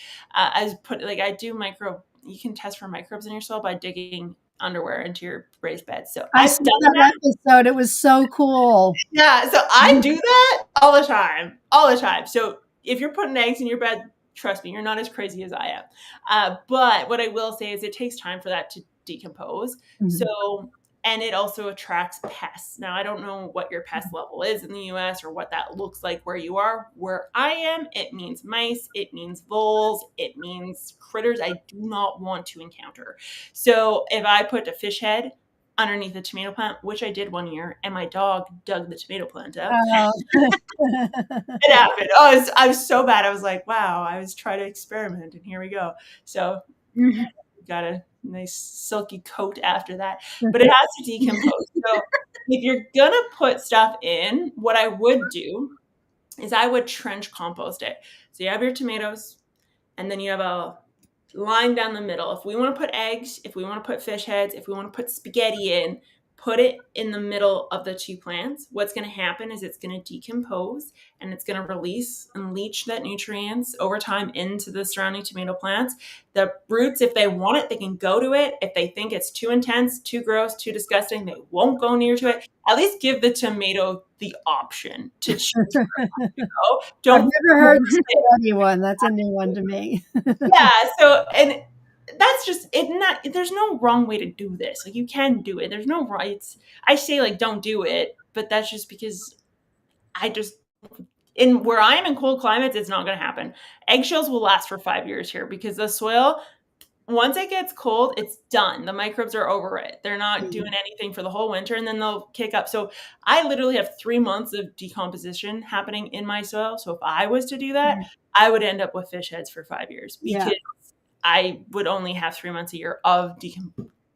You can test for microbes in your soil by digging underwear into your raised bed. So I've done that episode. It was so cool. Yeah. So I do that all the time. So if you're putting eggs in your bed, Trust me, you're not as crazy as I am. But what I will say is it takes time for that to decompose. So, and it also attracts pests. Now, I don't know what your pest level is in the US or what that looks like where you are. Where I am, it means mice, it means voles, it means critters I do not want to encounter. So if I put a fish head underneath a tomato plant, which I did one year, and my dog dug the tomato plant up. It happened. Oh, I was so bad. I was like, wow, I was trying to experiment, and here we go. So got a nice silky coat after that, but it has to decompose. So if you're going to put stuff in, what I would do is I would trench compost it. So you have your tomatoes, and then you have a line down the middle. If we want to put eggs, if we want to put fish heads, if we want to put spaghetti in, put it in the middle of the two plants. What's going to happen is it's going to decompose and it's going to release and leach that nutrients over time into the surrounding tomato plants. The roots, if they want it, they can go to it. If they think it's too intense, too gross, too disgusting, they won't go near to it. At least give the tomato the option to choose where it wants to go. Don't I've never heard the spaghetti one. That's a new one to me. Yeah. So, and that's just it. Not there's no wrong way to do this. Like you can do it. There's no rights. I say like don't do it, but that's just because I just in where I am in cold climates, it's not going to happen. Eggshells will last for 5 years here because the soil, once it gets cold, it's done. The microbes are over it. They're not doing anything for the whole winter, and then they'll kick up. So I literally have 3 months of decomposition happening in my soil. So if I was to do that, I would end up with fish heads for 5 years because I would only have 3 months a year of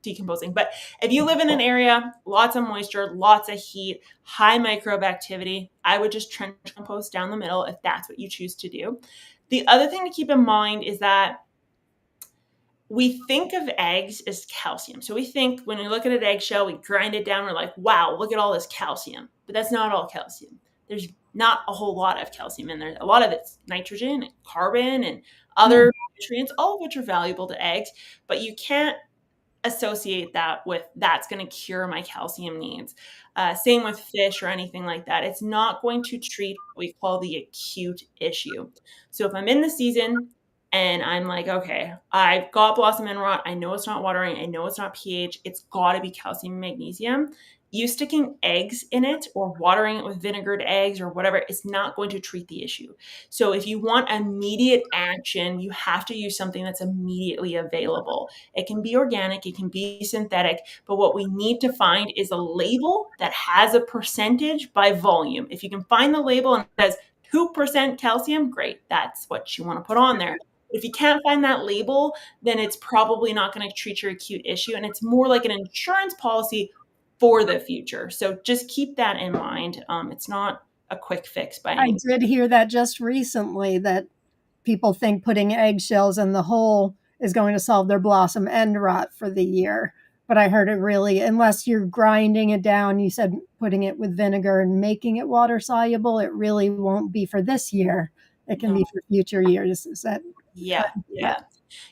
decomposing. But if you live in an area, lots of moisture, lots of heat, high microbe activity, I would just trench compost down the middle if that's what you choose to do. The other thing to keep in mind is that we think of eggs as calcium. So we think when we look at an eggshell, we grind it down, we're like, wow, look at all this calcium. But that's not all calcium. There's not a whole lot of calcium in there. A lot of it's nitrogen and carbon and other nutrients, all of which are valuable to eggs, but you can't associate that with that's going to cure my calcium needs. Same with fish or anything like that. It's not going to treat what we call the acute issue. So if I'm in the season and I'm like, okay, I've got blossom end rot. I know it's not watering. I know it's not pH. It's got to be calcium and magnesium. You sticking eggs in it or watering it with vinegared eggs or whatever is not going to treat the issue. So if you want immediate action, you have to use something that's immediately available. It can be organic, it can be synthetic, but what we need to find is a label that has a percentage by volume. If you can find the label and it says 2% calcium, great. That's what you want to put on there. If you can't find that label, then it's probably not going to treat your acute issue. And it's more like an insurance policy for the future. So just keep that in mind. It's not a quick fix by any means. I did hear that just recently that people think putting eggshells in the hole is going to solve their blossom end rot for the year. But I heard it really, unless you're grinding it down, you said putting it with vinegar and making it water soluble, it really won't be for this year. It can be for future years. Is that? Yeah.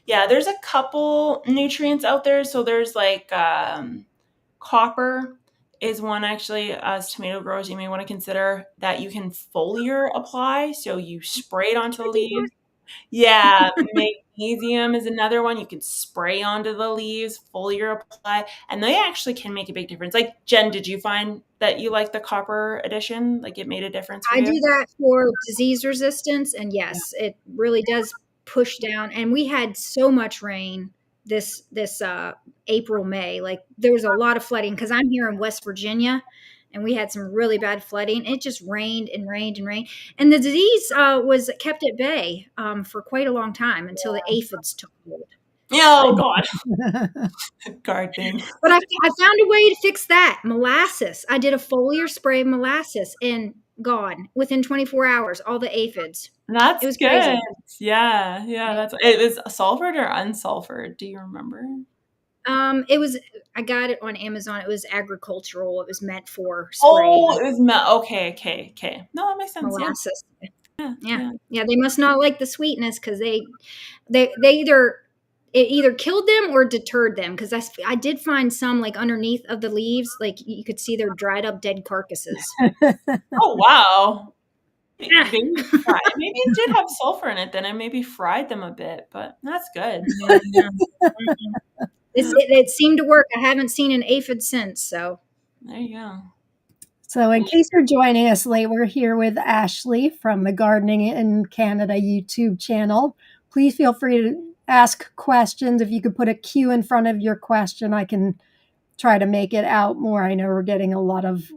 There's a couple nutrients out there. So there's like copper is one actually as tomato growers you may want to consider that you can foliar apply. So you spray it onto the leaves. Yeah, magnesium is another one you can spray onto the leaves, foliar apply, and they actually can make a big difference. Like Jen, did you find that you like the copper addition? Like it made a difference for you? I do that for disease resistance, and yes, it really does push down. And we had so much rain this April, May. Like there was a lot of flooding because I'm here in West Virginia, and we had some really bad flooding. It just rained and rained and rained, and the disease was kept at bay for quite a long time until the aphids took hold. Oh God, gardening. But I found a way to fix that. Molasses. I did a foliar spray of molasses, and gone within 24 hours. All the aphids. That's It was good. crazy. Yeah. It was sulfured or unsulfured. Do you remember? It was. I got it on Amazon. It was agricultural. It was meant for Oh, spraying it was okay. No, that makes sense. molasses. Yeah. They must not like the sweetness because they either it either killed them or deterred them because I did find some like underneath of the leaves, like you could see their dried up dead carcasses. Oh wow. Maybe it did have sulfur in it then. I maybe fried them a bit, but that's good. Yeah. It seemed to work. I haven't seen an aphid since, so. There you go. So in case you're joining us late, we're here with Ashley from the Gardening in Canada YouTube channel. Please feel free to ask questions. If you could put a Q in front of your question, I can try to make it out more. I know we're getting a lot of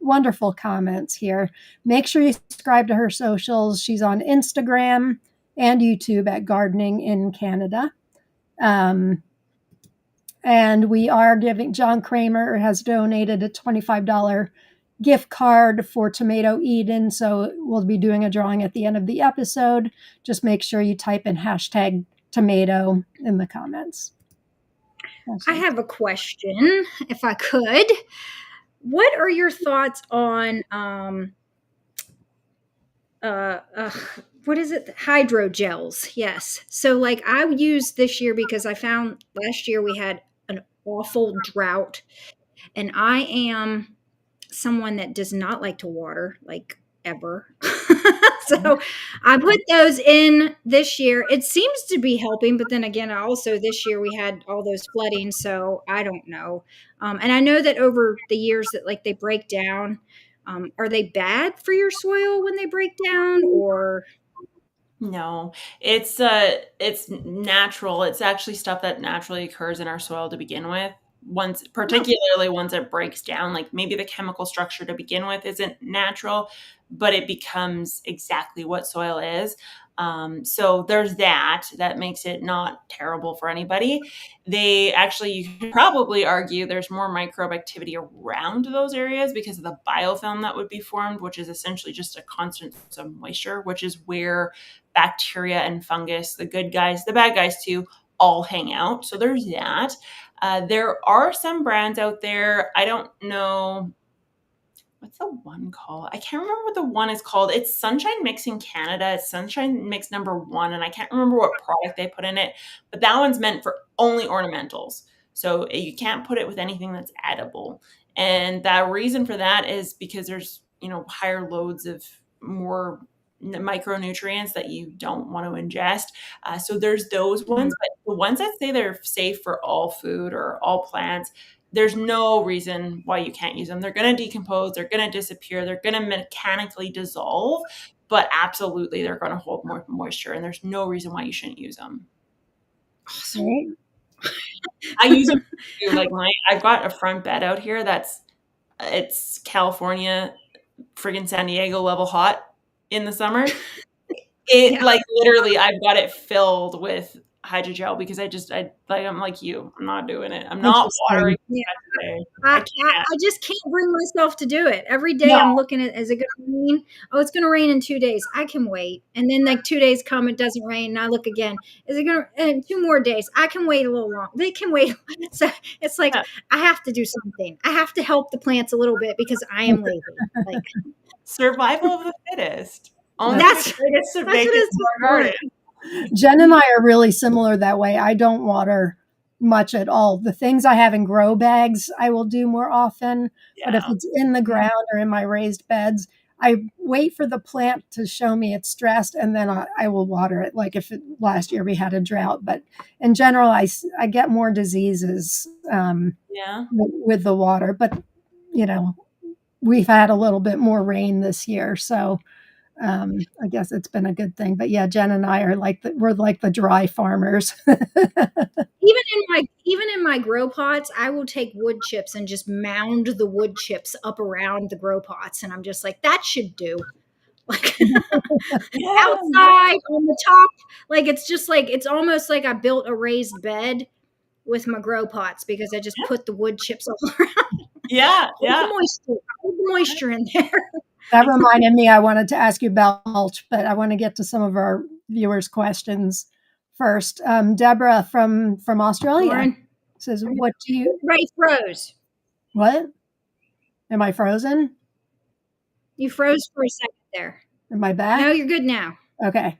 wonderful comments here. Make sure you subscribe to her socials. She's on Instagram and YouTube at Gardening in Canada. And we are giving, John Kramer has donated a $25 gift card for Tomato Eden. So we'll be doing a drawing at the end of the episode. Just make sure you type in hashtag tomato in the comments. I have a question, if I could. What are your thoughts on what is it? Hydrogels. Yes. So like I used this year because I found last year we had an awful drought, and I am someone that does not like to water, like ever. So I put those in this year. It seems to be helping, but then again, also this year we had all those flooding, so I don't know. And I know that over the years that like they break down. Are they bad for your soil when they break down, or? No, it's natural. It's actually stuff that naturally occurs in our soil to begin with. Particularly once it breaks down, like maybe the chemical structure to begin with isn't natural, but it becomes exactly what soil is. So there's that makes it not terrible for anybody. You could probably argue there's more microbe activity around those areas because of the biofilm that would be formed, which is essentially just a constant source of moisture, which is where bacteria and fungus, the good guys, the bad guys too, all hang out. So there's that. There are some brands out there. I don't know. What's the one called? I can't remember what the one is called. It's Sunshine Mix in Canada. It's Sunshine Mix #1. And I can't remember what product they put in it. But that one's meant for only ornamentals. So you can't put it with anything that's edible. And the reason for that is because there's, higher loads of more micronutrients that you don't want to ingest. So there's those ones, but the ones that say they're safe for all food or all plants, there's no reason why you can't use them. They're going to decompose, they're going to disappear, they're going to mechanically dissolve, but absolutely they're going to hold more moisture, and there's no reason why you shouldn't use them. Awesome. I use them too. Like I've got a front bed out here it's California, friggin' San Diego level hot in the summer. Like literally I've got it filled with hydrogel because I'm like you. I'm not doing it. I'm not watering. Yeah. I just can't bring myself to do it. Every day I'm looking at, is it going to rain? Oh, it's going to rain in 2 days. I can wait. And then like 2 days come, it doesn't rain. And I look again. Is it going to, in 2 more days? I can wait a little long. They can wait. So it's like, I have to do something. I have to help the plants a little bit because I am lazy. Like survival of the fittest. That's what it's garden. Jen and I are really similar that way. I don't water much at all. The things I have in grow bags, I will do more often. Yeah. But if it's in the ground or in my raised beds, I wait for the plant to show me it's stressed, and then I will water it. Like last year we had a drought, but in general, I get more diseases with the water. But, we've had a little bit more rain this year, so I guess it's been a good thing. But yeah, Jen and I are we're like the dry farmers. Even in my grow pots, I will take wood chips and just mound the wood chips up around the grow pots, and I'm just like, that should do. Like outside on the top, like it's just like it's almost like I built a raised bed with my grow pots because I just put the wood chips all around. Hold the moisture in there. That reminded me, I wanted to ask you about mulch, but I want to get to some of our viewers' questions first. Deborah from Australia says, "What do you?" Ray froze. What? Am I frozen? You froze for a second there. Am I back? No, you're good now. Okay.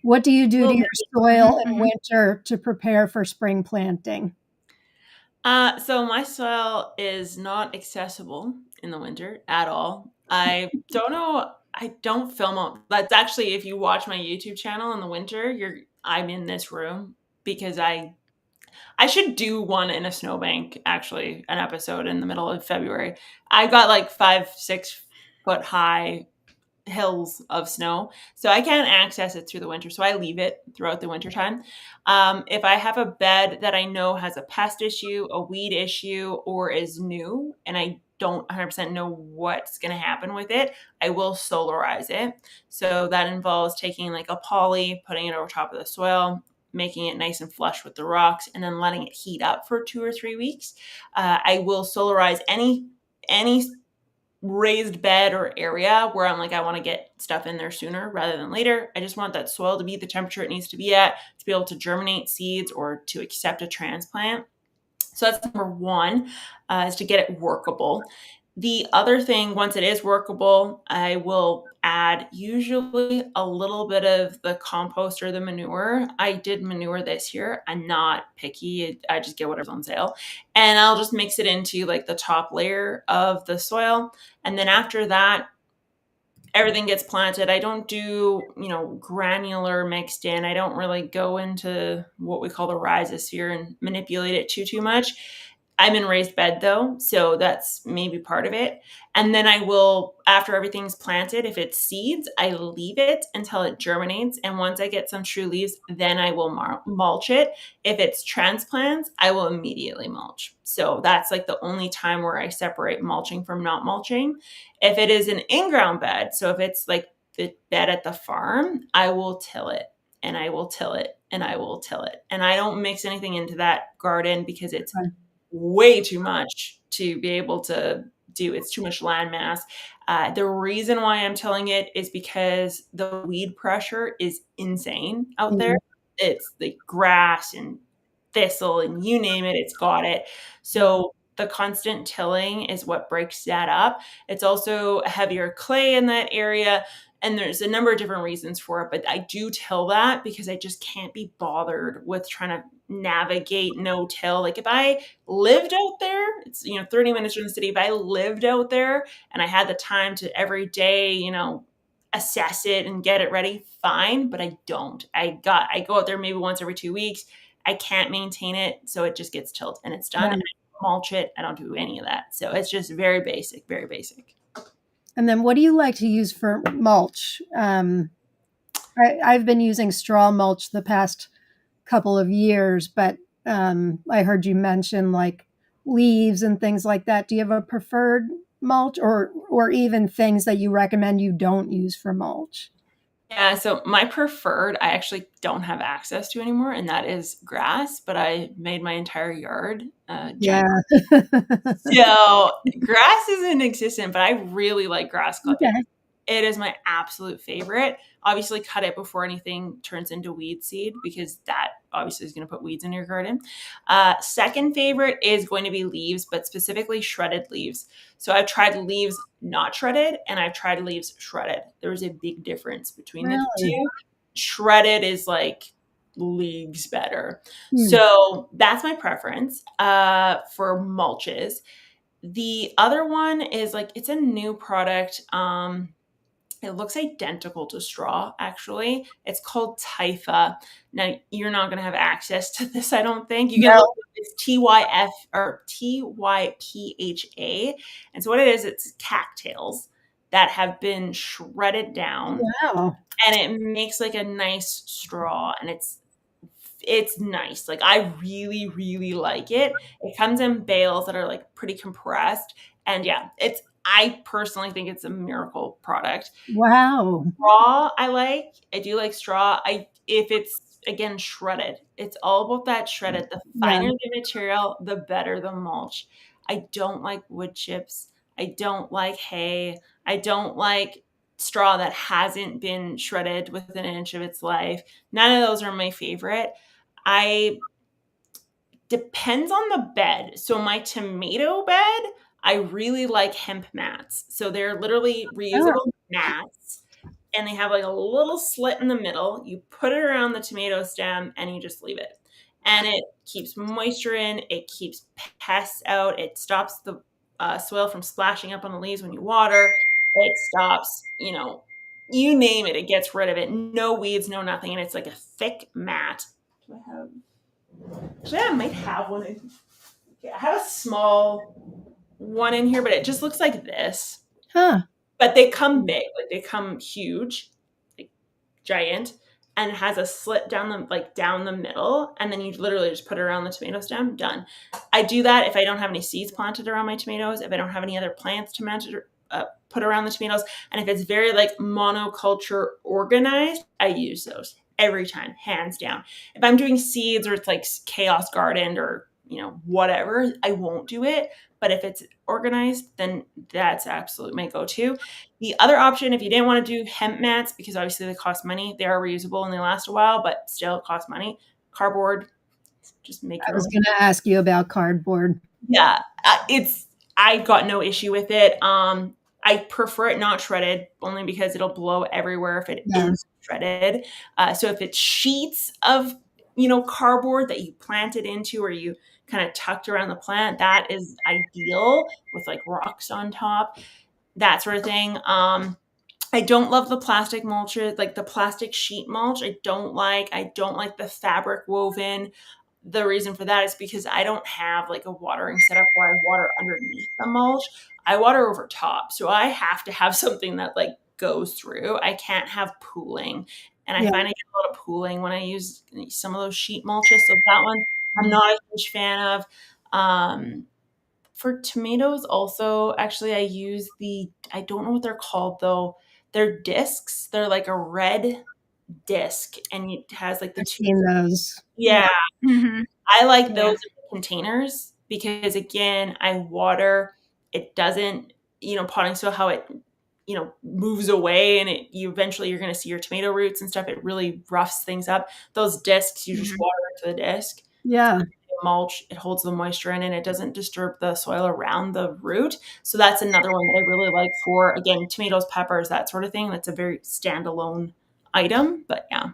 What do you do to your soil in winter to prepare for spring planting? So my soil is not accessible in the winter at all. I don't know. I don't film them. That's actually, if you watch my YouTube channel in the winter, I'm in this room because I should do one in a snowbank, actually, an episode in the middle of February. I've got like 5-6 foot high hills of snow, so I can't access it through the winter. So I leave it throughout the winter time. If I have a bed that I know has a pest issue, a weed issue, or is new, and I don't 100% know what's going to happen with it, I will solarize it. So that involves taking like a poly, putting it over top of the soil, making it nice and flush with the rocks, and then letting it heat up for 2 or 3 weeks. I will solarize any raised bed or area where I'm like, I want to get stuff in there sooner rather than later. I just want that soil to be the temperature it needs to be at to be able to germinate seeds or to accept a transplant. So that's number one, is to get it workable. The other thing, once it is workable, I will add usually a little bit of the compost or the manure. I did manure this year. I'm not picky. I just get whatever's on sale. And I'll just mix it into like the top layer of the soil. And then after that, everything gets planted. I don't do, granular mixed in. I don't really go into what we call the rhizosphere and manipulate it too much. I'm in raised bed though, so that's maybe part of it. And then I will, after everything's planted, if it's seeds, I leave it until it germinates. And once I get some true leaves, then I will mulch it. If it's transplants, I will immediately mulch. So that's like the only time where I separate mulching from not mulching. If it is an in-ground bed, so if it's like the bed at the farm, I will till it and I will till it and I will till it. And I don't mix anything into that garden because it's way too much to be able to do. It's too much land mass. The reason why I'm tilling it is because the weed pressure is insane out there. It's the grass and thistle and you name it, it's got it. So the constant tilling is what breaks that up. It's also a heavier clay in that area. And there's a number of different reasons for it, but I do till that because I just can't be bothered with trying to navigate no till. Like if I lived out there, it's 30 minutes from the city. If I lived out there and I had the time to every day, assess it and get it ready, fine, but I don't. I go out there maybe once every 2 weeks. I can't maintain it, so it just gets tilled and it's done. Yeah. And I mulch it. I don't do any of that. So it's just very basic, very basic. And then what do you like to use for mulch? I've been using straw mulch the past couple of years, but I heard you mention like leaves and things like that. Do you have a preferred mulch or even things that you recommend you don't use for mulch? Yeah, so my preferred, I actually don't have access to anymore, and that is grass, but I made my entire yard Yeah. So grass isn't existent, but I really like grass clipping. Okay. It is my absolute favorite. Obviously, cut it before anything turns into weed seed because that obviously is going to put weeds in your garden. Second favorite is going to be leaves, but specifically shredded leaves. So I've tried leaves not shredded and I've tried leaves shredded. There's a big difference between the two. Shredded is like leagues better. So that's my preference for mulches. The other one is like, it's a new product. It looks identical to straw, actually. It's called Typha. Now, you're not going to have access to this, I don't think. You can look at this TYF or TYPHA. And so what it is, it's cattails that have been shredded down. Wow. And it makes like a nice straw. And it's nice. Like I really, really like it. It comes in bales that are like pretty compressed. And yeah, I personally think it's a miracle product. Wow. Straw, I do like straw. If it's again shredded, it's all about that shredded. The finer the material, the better the mulch. I don't like wood chips. I don't like hay. I don't like straw that hasn't been shredded within an inch of its life. None of those are my favorite. Depends on the bed. So my tomato bed, I really like hemp mats. So they're literally reusable mats and they have like a little slit in the middle. You put it around the tomato stem and you just leave it. And it keeps moisture in, it keeps pests out, it stops the soil from splashing up on the leaves when you water. It stops, you name it, it gets rid of it. No weeds, no nothing. And it's like a thick mat. Do I have? Actually, I might have one. I have a small one in here, but it just looks like this. Huh. But they come big, like they come huge, like giant, and it has a slit down the middle, and then you literally just put it around the tomato stem. Done. I do that if I don't have any seeds planted around my tomatoes, if I don't have any other plants to put around the tomatoes, and if it's very like monoculture organized, I use those every time, hands down. If I'm doing seeds or it's like chaos gardened or whatever, I won't do it. But if it's organized, then that's absolutely my go-to. The other option, if you didn't want to do hemp mats, because obviously they cost money, they are reusable and they last a while, but still cost money. Cardboard, just make I your was own. going to ask you about cardboard. Yeah, I got no issue with it. I prefer it not shredded, only because it'll blow everywhere if it is shredded. So if it's sheets of cardboard that you planted into or you kind of tucked around the plant, that is ideal with like rocks on top, that sort of thing. I don't love the plastic mulches, like the plastic sheet mulch. I don't like the fabric woven. The reason for that is because I don't have like a watering setup where I water underneath the mulch. I water over top. So I have to have something that like goes through. I can't have pooling. And I find I get a lot of pooling when I use some of those sheet mulches. So that one I'm not a huge fan of. For tomatoes also, actually I use I don't know what they're called though. They're discs. They're like a red disc and it has like the I've two. seen those. Yeah. Mm-hmm. I like those in the containers because again, I water. It doesn't, potting soil, how it, moves away and you're going to see your tomato roots and stuff. It really roughs things up. Those discs, you just water into the disc. Yeah. Mulch, it holds the moisture in and it doesn't disturb the soil around the root. So that's another one that I really like for, again, tomatoes, peppers, that sort of thing. That's a very standalone item, but yeah.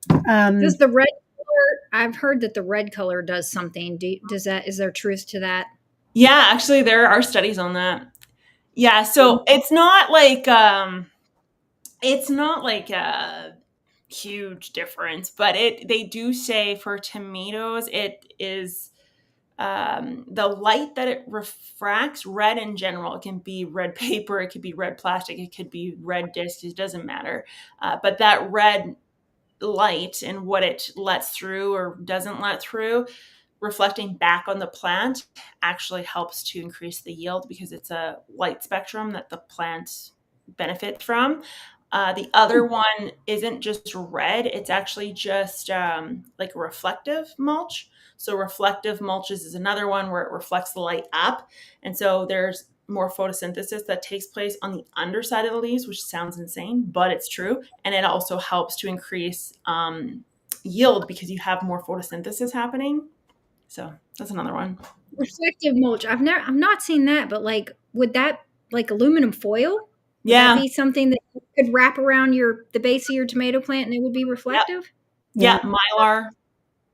Does the red color, I've heard that the red color does something. Is there truth to that? Yeah, actually there are studies on that. Yeah, so it's not like a huge difference, but they do say for tomatoes it is the light that it refracts, red in general. It can be red paper, it could be red plastic, it could be red discs, it doesn't matter. But that red light and what it lets through or doesn't let through, reflecting back on the plant actually helps to increase the yield because it's a light spectrum that the plants benefit from. The other one isn't just red, it's actually just like a reflective mulch. So reflective mulches is another one where it reflects the light up. And so there's more photosynthesis that takes place on the underside of the leaves, which sounds insane, but it's true. And it also helps to increase yield because you have more photosynthesis happening. So that's another one. Reflective mulch. I've not seen that, but like, would that like aluminum foil? Would Yeah. that be something that you could wrap around the base of your tomato plant and it would be reflective? Yeah, Mylar.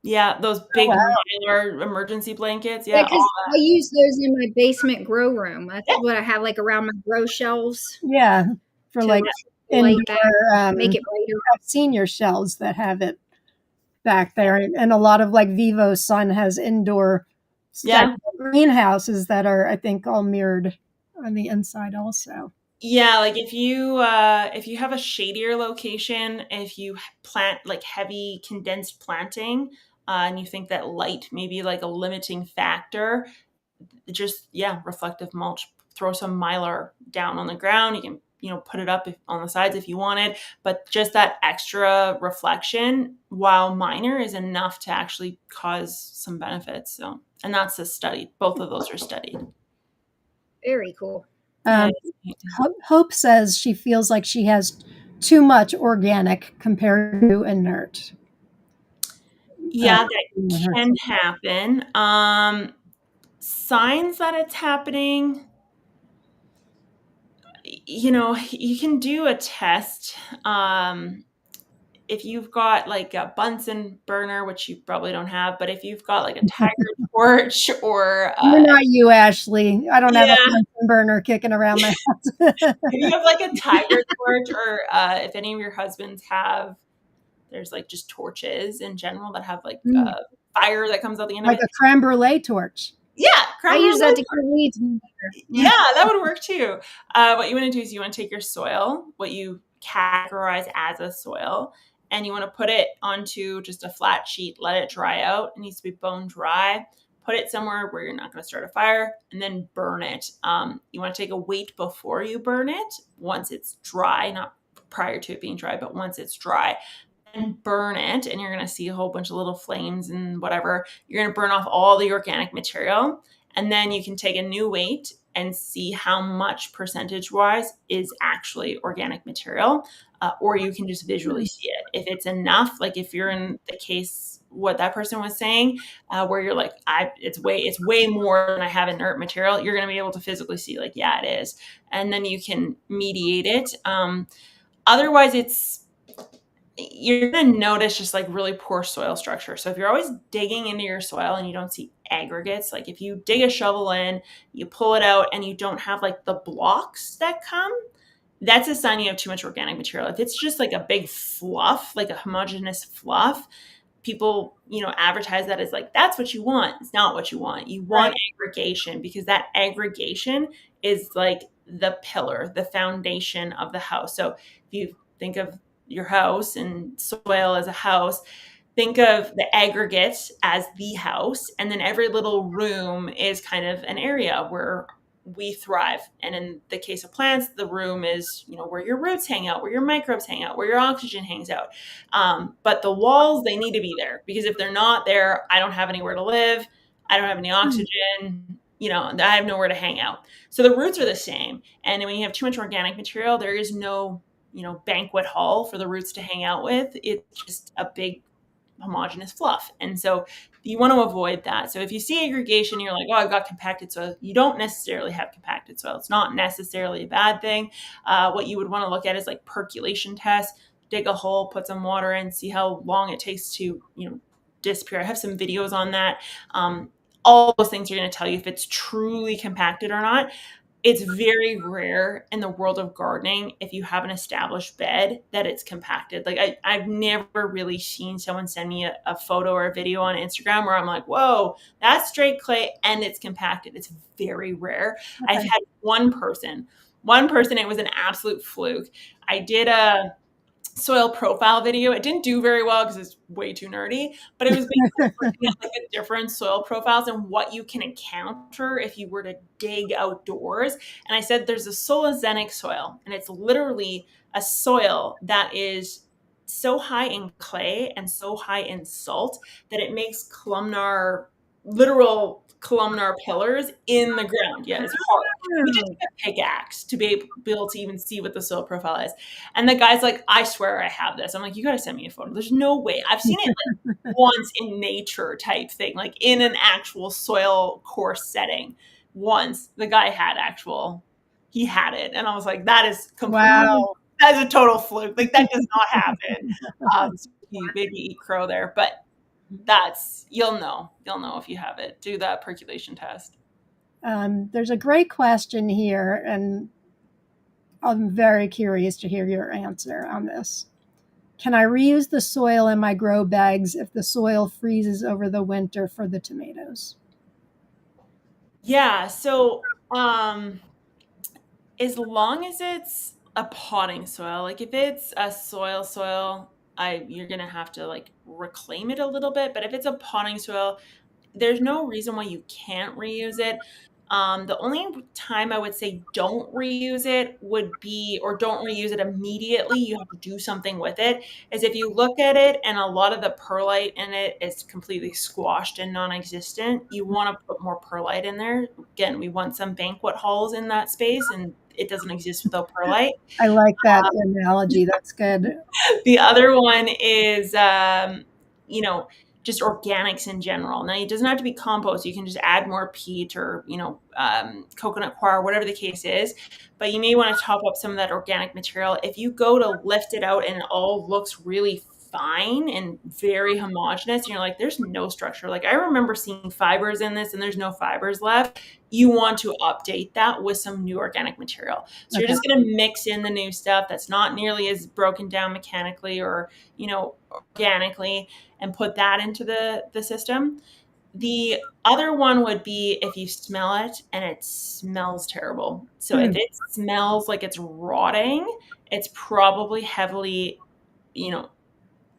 Yeah, those big Mylar emergency blankets. Yeah, because I use those in my basement grow room. That's what I have like around my grow shelves. Yeah, for like light indoor, that, make it brighter. I've seen your shelves that have it back there, and a lot of like Vivo Sun has indoor greenhouses that are, I think, all mirrored on the inside also. Yeah, like if you have a shadier location, if you plant like heavy condensed planting, and you think that light may be like a limiting factor, just reflective mulch. Throw some Mylar down on the ground. You can put it up on the sides if you wanted, but just that extra reflection, while minor, is enough to actually cause some benefits. So, and that's a study. Both of those are studied. Very cool. Hope says she feels like she has too much organic compared to inert. Yeah, that can happen. Signs that it's happening, you can do a test. If you've got like a Bunsen burner, which you probably don't have, but if you've got like a Tiger torch or you're not you, Ashley. I don't have a Bunsen burner kicking around my house. If you have like a tiger torch, or if any of your husbands have, there's like just torches in general that have like fire that comes out the end Like of it. a creme brulee torch. Yeah, I use that to kill weeds. Yeah, that would work too. What you want to do is you want to take your soil, what you categorize as a soil, and you want to put it onto just a flat sheet, let it dry out. It needs to be bone dry. Put it somewhere where you're not going to start a fire, and then burn it. You want to take a weight before you burn it, once it's dry, not prior to it being dry, but once it's dry. And burn it, and you're going to see a whole bunch of little flames and whatever. You're going to burn off all the organic material, and then you can take a new weight and see how much percentage wise is actually organic material, or you can just visually see it. If it's enough, like if you're in the case what that person was saying, where you're like, it's way more than I have inert material, you're going to be able to physically see like, yeah, it is, and then you can mediate it. Otherwise, you're going to notice just like really poor soil structure. So if you're always digging into your soil and you don't see aggregates, like if you dig a shovel in, you pull it out and you don't have like the blocks that come, that's a sign you have too much organic material. If it's just like a big fluff, like a homogeneous fluff, people, advertise that as like, that's what you want. It's not what you want. You want aggregation, because that aggregation is like the pillar, the foundation of the house. So if you think of your house and soil as a house, think of the aggregate as the house, and then every little room is kind of an area where we thrive. And in the case of plants, the room is, where your roots hang out, where your microbes hang out, where your oxygen hangs out. But the walls, they need to be there, because if they're not there, I don't have anywhere to live. I don't have any oxygen. I have nowhere to hang out. So the roots are the same. And when you have too much organic material, there is no banquet hall for the roots to hang out with. It's just a big homogeneous fluff. And so you want to avoid that. So if you see aggregation, you're like, oh, I've got compacted soil. You don't necessarily have compacted soil. It's not necessarily a bad thing. What you would want to look at is like percolation tests. Dig a hole, put some water in, see how long it takes to, disappear. I have some videos on that. All those things are going to tell you if it's truly compacted or not. It's very rare in the world of gardening, if you have an established bed, that it's compacted. Like I've never really seen someone send me a photo or a video on Instagram where I'm like, whoa, that's straight clay and it's compacted. It's very rare. Okay. I've had one person, it was an absolute fluke. I did a soil profile video. It didn't do very well because it's way too nerdy, but it was basically looking at like the different soil profiles and what you can encounter if you were to dig outdoors. And I said, there's a solozenic soil, and it's literally a soil that is so high in clay and so high in salt that it makes literal columnar pillars in the ground. Yeah, it's hard. You just need a pickaxe to be able to even see what the soil profile is. And the guy's like, I swear I have this. I'm like, you got to send me a photo. There's no way. I've seen it like once in nature type thing, like in an actual soil course setting. Once the guy he had it. And I was like, that is completely, that is a total fluke. Like that does not happen. So you maybe eat crow there, but you'll know if you have it. Do that percolation test. There's a great question here, and I'm very curious to hear your answer on this. Can I reuse the soil in my grow bags if the soil freezes over the winter for the tomatoes? Yeah. So, as long as it's a potting soil, like if it's a soil, you're going to have to like reclaim it a little bit. But if it's a potting soil, there's no reason why you can't reuse it. The only time I would say don't reuse it or don't reuse it immediately, you have to do something with it, is if you look at it and a lot of the perlite in it is completely squashed and non-existent, you want to put more perlite in there. Again, we want some banquet halls in that space, and it doesn't exist without perlite. I like that analogy. That's good. The other one is, just organics in general. Now, it doesn't have to be compost. You can just add more peat or, coconut coir, whatever the case is. But you may want to top up some of that organic material. If you go to lift it out and it all looks really fine and very homogenous, and you're like, there's no structure. Like, I remember seeing fibers in this and there's no fibers left. You want to update that with some new organic material. So you're just going to mix in the new stuff that's not nearly as broken down mechanically or, organically, and put that into the system. The other one would be if you smell it and it smells terrible. So if it smells like it's rotting, it's probably heavily,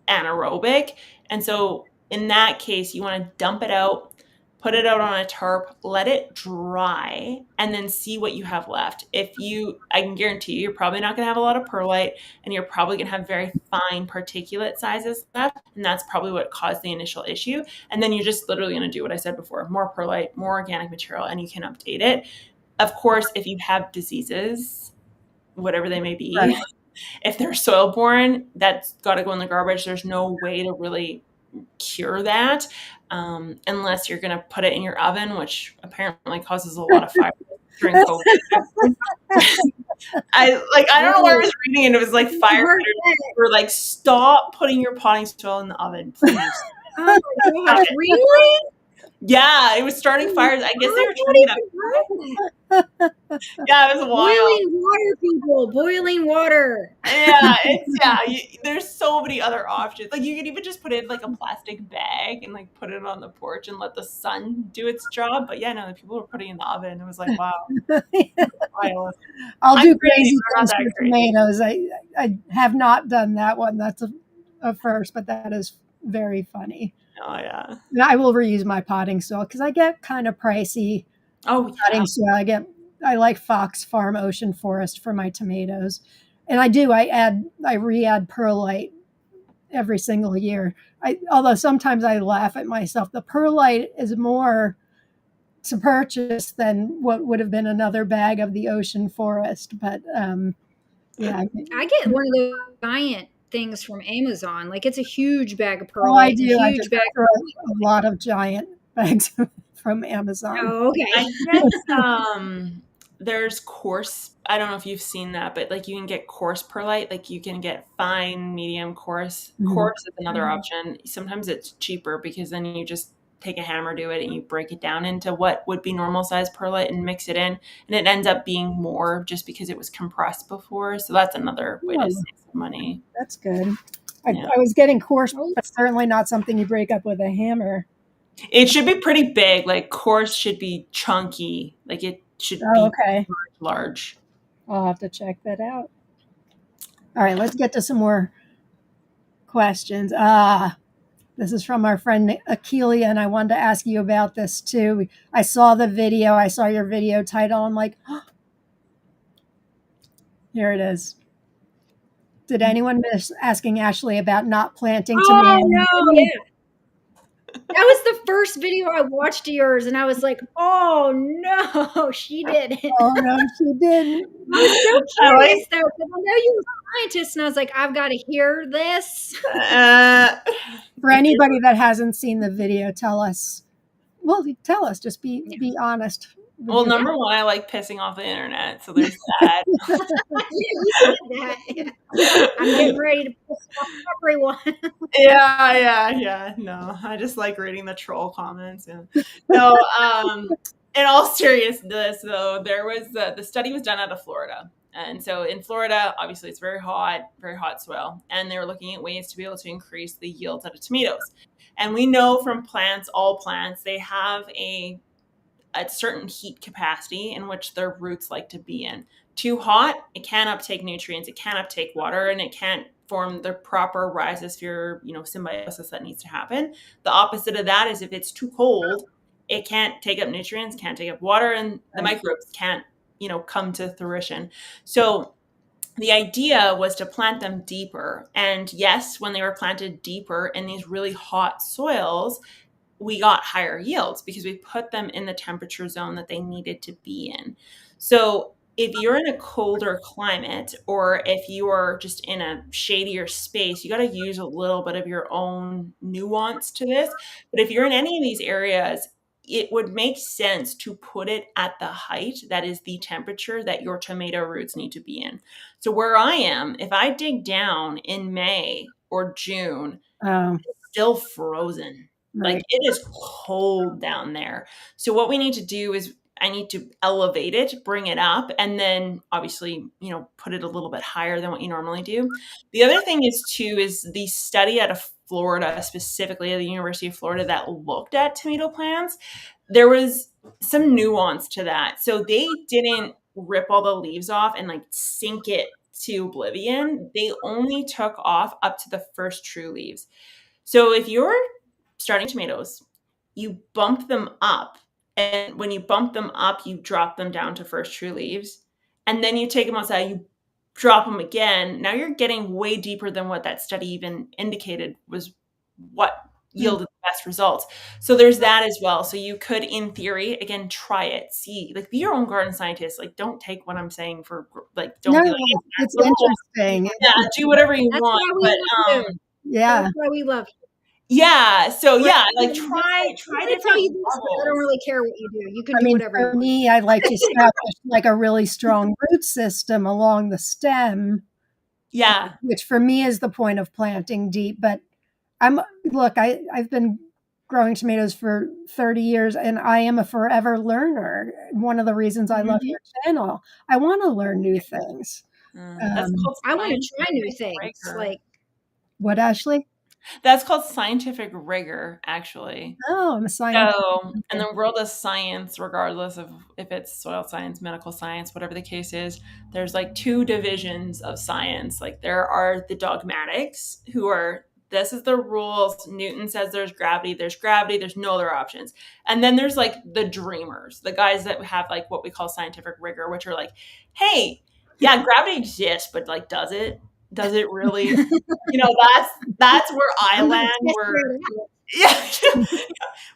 anaerobic. And so in that case, you want to dump it out, put it out on a tarp, let it dry, and then see what you have left. I can guarantee you're probably not going to have a lot of perlite, and you're probably going to have very fine particulate sizes left. And that's probably what caused the initial issue. And then you're just literally going to do what I said before, more perlite, more organic material, and you can update it. Of course, if you have diseases, whatever they may be, right. If they're soil borne, that's got to go in the garbage. There's no way to really cure that unless you're going to put it in your oven, which apparently causes a lot of fire during COVID. I don't know where I was reading, and it was like firefighters were like, "Stop putting your potting soil in the oven, please." Oh my gosh, really? Yeah, it was starting fires. I guess they were trying it. Yeah, it was wild. Boiling water, people. Boiling water. Yeah, there's so many other options. Like, you could even just put it in like a plastic bag and like put it on the porch and let the sun do its job. But yeah, no, the people were putting it in the oven. It was like, wow. Wild. I'll do crazy things with tomatoes. I have not done that one. That's a first, but that is very funny. Oh yeah. I will reuse my potting soil because I get kind of pricey. Potting soil. I like Fox Farm Ocean Forest for my tomatoes, and I re-add perlite every single year. Although sometimes I laugh at myself. The perlite is more to purchase than what would have been another bag of the Ocean Forest. But yeah, I get one of those giant things from Amazon. Like, it's a huge bag of perlite. Oh, I do. I just throw a lot of giant bags from Amazon. Oh, okay. I guess there's coarse. I don't know if you've seen that, but like, you can get coarse perlite. Like, you can get fine, medium, coarse. Coarse is another option. Sometimes it's cheaper because then you just take a hammer to it and you break it down into what would be normal size perlite and mix it in, and it ends up being more just because it was compressed before. So that's another way to save some money. That's good. I was getting coarse, but certainly not something you break up with a hammer. It should be pretty big. Like, coarse should be chunky. Like, it should be large. I'll have to check that out. All right, let's get to some more questions. This is from our friend Akelia, and I wanted to ask you about this too. I saw the video. I saw your video title. I'm like, here it is. Did anyone miss asking Ashley about not planting tomatoes? Oh, no, yeah. That was the first video I watched of yours, and I was like, oh, no, she didn't. Oh, no, she didn't. I was so curious, though, because I know you're a scientist, and I was like, I've got to hear this. For anybody that hasn't seen the video, tell us. Well, tell us. Just be honest. Well, number one, I like pissing off the internet, so there's that. I'm getting ready to piss off everyone. Yeah. No, I just like reading the troll comments. Yeah. No, in all seriousness, though, there was the study was done out of Florida. And so in Florida, obviously, it's very hot soil. And they were looking at ways to be able to increase the yields out of tomatoes. And we know from plants, all plants, they have a certain heat capacity in which their roots like to be in. Too hot, it can't uptake nutrients, it can't uptake water, and it can't form the proper rhizosphere, symbiosis that needs to happen. The opposite of that is if it's too cold, it can't take up nutrients, can't take up water, and the microbes can't, come to fruition. So the idea was to plant them deeper. And yes, when they were planted deeper in these really hot soils, we got higher yields because we put them in the temperature zone that they needed to be in. So if you're in a colder climate, or if you are just in a shadier space, you got to use a little bit of your own nuance to this. But if you're in any of these areas, it would make sense to put it at the height that is the temperature that your tomato roots need to be in. So where I am, if I dig down in May or June, Oh, it's still frozen. Like right. it is cold down there. So what we need to do is I need to elevate it, bring it up, and then obviously, put it a little bit higher than what you normally do. The other thing is too, is the study out of Florida, specifically at the University of Florida, that looked at tomato plants. There was some nuance to that. So they didn't rip all the leaves off and like sink it to oblivion. They only took off up to the first true leaves. So if you're starting tomatoes, you bump them up. And when you bump them up, you drop them down to first true leaves. And then you take them outside, you drop them again. Now you're getting way deeper than what that study even indicated was what yielded the best results. So there's that as well. So you could, in theory, again, try it, see, like, be your own garden scientist. Like, don't take what I'm saying for, like, don't No, be like, it's that's the rule. interesting. Yeah, do whatever you That's want. why we But love you. Yeah. That's why we love you. yeah, so But yeah, I'm like just try I'm gonna tell different you this, but I don't levels. really care what you do. You can I do mean, whatever you for want. me, I like to establish like a really strong root system along the stem, Yeah. which for me is the point of planting deep. But I've been growing tomatoes for 30 years and I am a forever learner. One of the reasons I love your channel, I want to learn new things. That's called I want to try new scientific things. rigor. Like, What, Ashley? That's called scientific rigor, actually. Oh, I'm a scientist. So, in the world of science, regardless of if it's soil science, medical science, whatever the case is, there's like two divisions of science. Like there are the dogmatics who are, this is the rules. Newton says there's gravity, there's no other options. And then there's like the dreamers, the guys that have like what we call scientific rigor, which are like, hey, yeah, gravity exists, but like, does it? Does it really? That's where I I'm gonna land. test Where it out. yeah,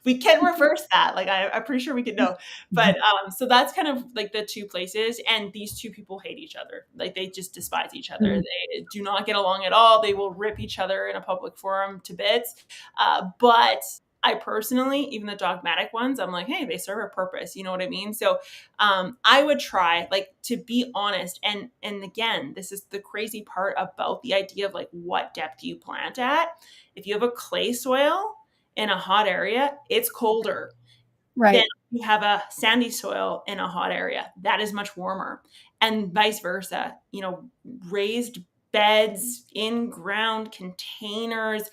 we can reverse that. Like I'm pretty sure we could know. But so that's kind of like the two places, and these two people hate each other. Like they just despise each other. They do not get along at all. They will rip each other in a public forum to bits. But I personally, even the dogmatic ones, I'm like, hey, they serve a purpose. You know what I mean? So I would try, like, to be honest. And again, this is the crazy part about the idea of like what depth you plant at. If you have a clay soil in a hot area, it's colder than Right. you have a sandy soil in a hot area. That is much warmer. And vice versa. Raised beds, in ground containers,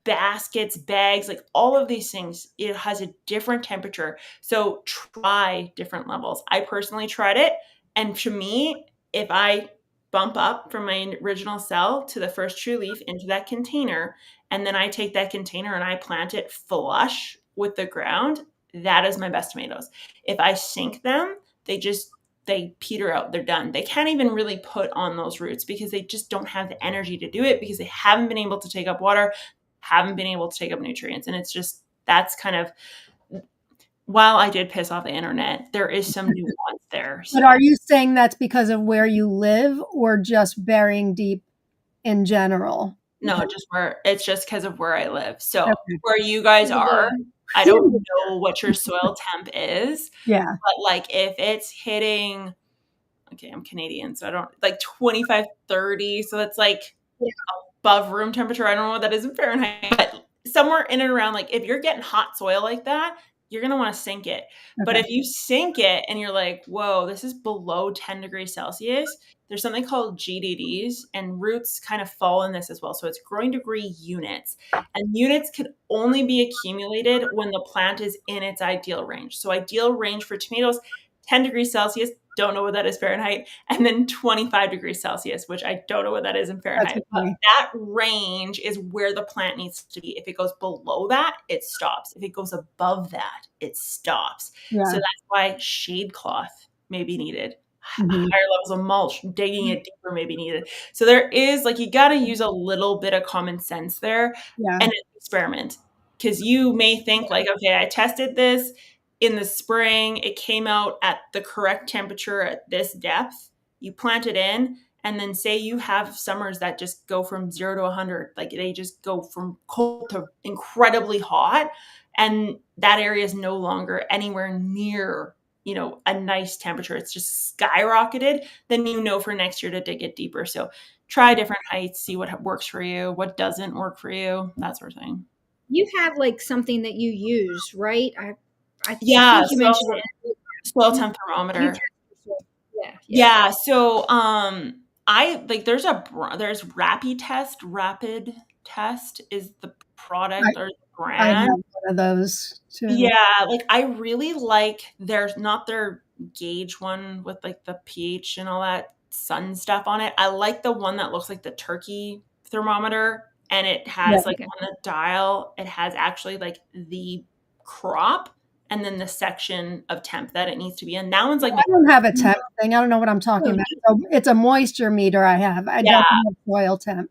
baskets, bags, like all of these things, it has a different temperature. So try different levels. I personally tried it. And to me, if I bump up from my original cell to the first true leaf into that container, and then I take that container and I plant it flush with the ground, that is my best tomatoes. If I sink them, they peter out. They're done. They can't even really put on those roots because they just don't have the energy to do it because they haven't been able to take up water, haven't been able to take up nutrients. And it's just, that's kind of, while I did piss off the internet, there is some nuance there. So. But are you saying that's because of where you live or just burying deep in general? No, it's just because of where I live. So Okay. where you guys are, I don't know what your soil temp is. Yeah. But like if it's hitting, okay, I'm Canadian, so I don't, like 25, 30. So that's like above room temperature. I don't know what that is in Fahrenheit, but somewhere in and around, like if you're getting hot soil like that, you're going to want to sink it. Okay. But if you sink it and you're like, whoa, this is below 10 degrees Celsius, there's something called GDDs, and roots kind of fall in this as well. So it's growing degree units, and units can only be accumulated when the plant is in its ideal range. So ideal range for tomatoes, 10 degrees Celsius, don't know what that is Fahrenheit, and then 25 degrees Celsius, which I don't know what that is in Fahrenheit. But that range is where the plant needs to be. If it goes below that, it stops. If it goes above that, it stops. Yeah. So that's why shade cloth may be needed. Mm-hmm. Higher levels of mulch, digging it deeper may be needed. So there is, like, you got to use a little bit of common sense there and experiment. Because you may think like, okay, I tested this in the spring, it came out at the correct temperature at this depth, you plant it in, and then say you have summers that just go from 0 to 100, like they just go from cold to incredibly hot, and that area is no longer anywhere near a nice temperature, it's just skyrocketed, then for next year to dig it deeper. So try different heights, see what works for you, what doesn't work for you, that sort of thing. You have like something that you use, right? I Yeah, think you mentioned it. soil temp thermometer. Yeah. So there's Rapid Test is the product or the I have brand. one of those too. Yeah, like I really like their gauge one with like the pH and all that sun stuff on it. I like the one that looks like the turkey thermometer, and it has like on the dial, it has actually like the crop and then the section of temp that it needs to be in. That one's like I don't have a temp thing. I don't know what I'm talking about. So it's a moisture meter I have. I don't have soil temp.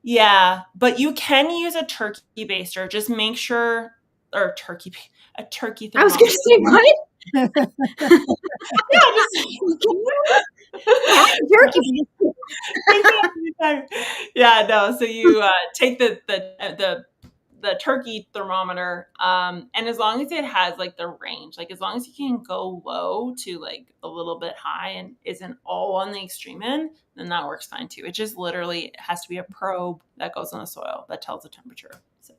Yeah, but you can use a turkey baster. Just make sure, or a turkey thermometer. I was going to say what? Turkey. Yeah, no. So you take the turkey thermometer, and as long as it has like the range, like as long as you can go low to like a little bit high and isn't all on the extreme end, then that works fine too. It just literally has to be a probe that goes on the soil that tells the temperature. So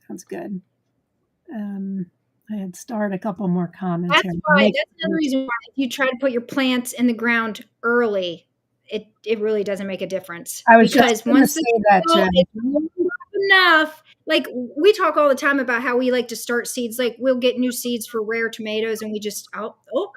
that's good. I had started a couple more comments. That's another reason why if you try to put your plants in the ground early, it really doesn't make a difference. I was because just once say that, it's enough. Like we talk all the time about how we like to start seeds. Like we'll get new seeds for rare tomatoes, and we just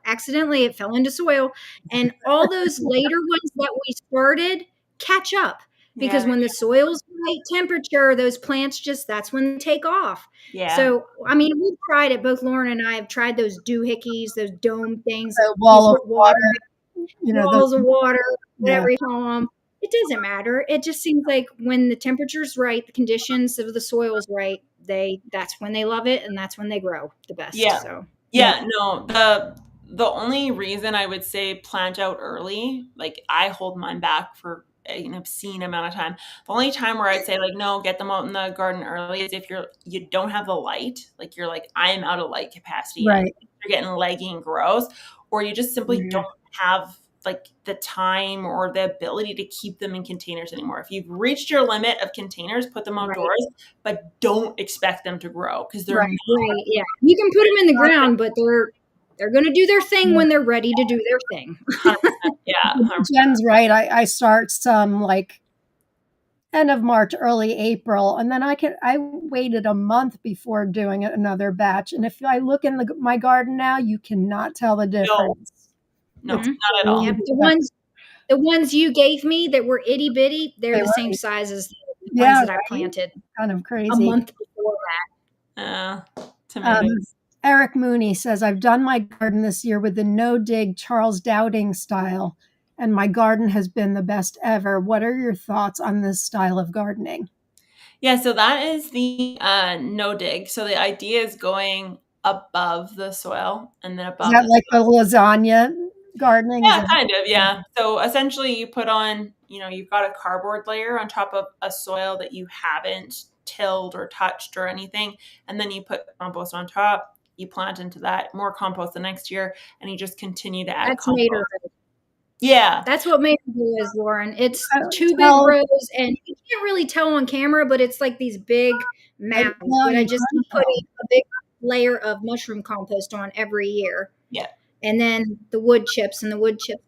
accidentally it fell into soil, and all those later ones that we started catch up. Because when the soil's right temperature, those plants that's when they take off. Yeah. So, I mean, we've tried it. Both Lauren and I have tried those doohickeys, those dome things. Wall of water. Walls of water, whatever you call them. It doesn't matter. It just seems like when the temperature's right, the conditions of the soil's right, that's when they love it, and that's when they grow the best. Yeah. So No, the only reason I would say plant out early, like I hold mine back for an obscene amount of time. The only time where I'd say like, no, get them out in the garden early is if you don't have the light, like you're like, I am out of light capacity. Right. You're getting leggy and gross, or you just simply don't have like the time or the ability to keep them in containers anymore. If you've reached your limit of containers, put them outdoors, but don't expect them to grow because they're right. Yeah, you can put them in the ground, but they're going to do their thing when they're ready to do their thing. 100%. Yeah, 100%. Jen's right. I start some like end of March, early April, and then I waited a month before doing another batch. And if I look in my garden now, you cannot tell the difference. No, not at all. Yep. The ones you gave me that were itty bitty, they're the same size as the ones that I planted. Kind of crazy. A month before that. Tomatoes. Eric Mooney says, I've done my garden this year with the no-dig Charles Dowding style, and my garden has been the best ever. What are your thoughts on this style of gardening? Yeah, so that is the no-dig. So the idea is going above the soil and then above. Is that like the lasagna gardening? Yeah, kind of, yeah. So essentially you put on, you've got a cardboard layer on top of a soil that you haven't tilled or touched or anything, and then you put compost on top. You plant into that, more compost the next year, and you just continue to add compost. Yeah. That's what Maidenville is, Lauren. It's two big rows, and you can't really tell on camera, but it's like these big mounds that I just keep putting a big layer of mushroom compost on every year. Yeah. And then the wood chips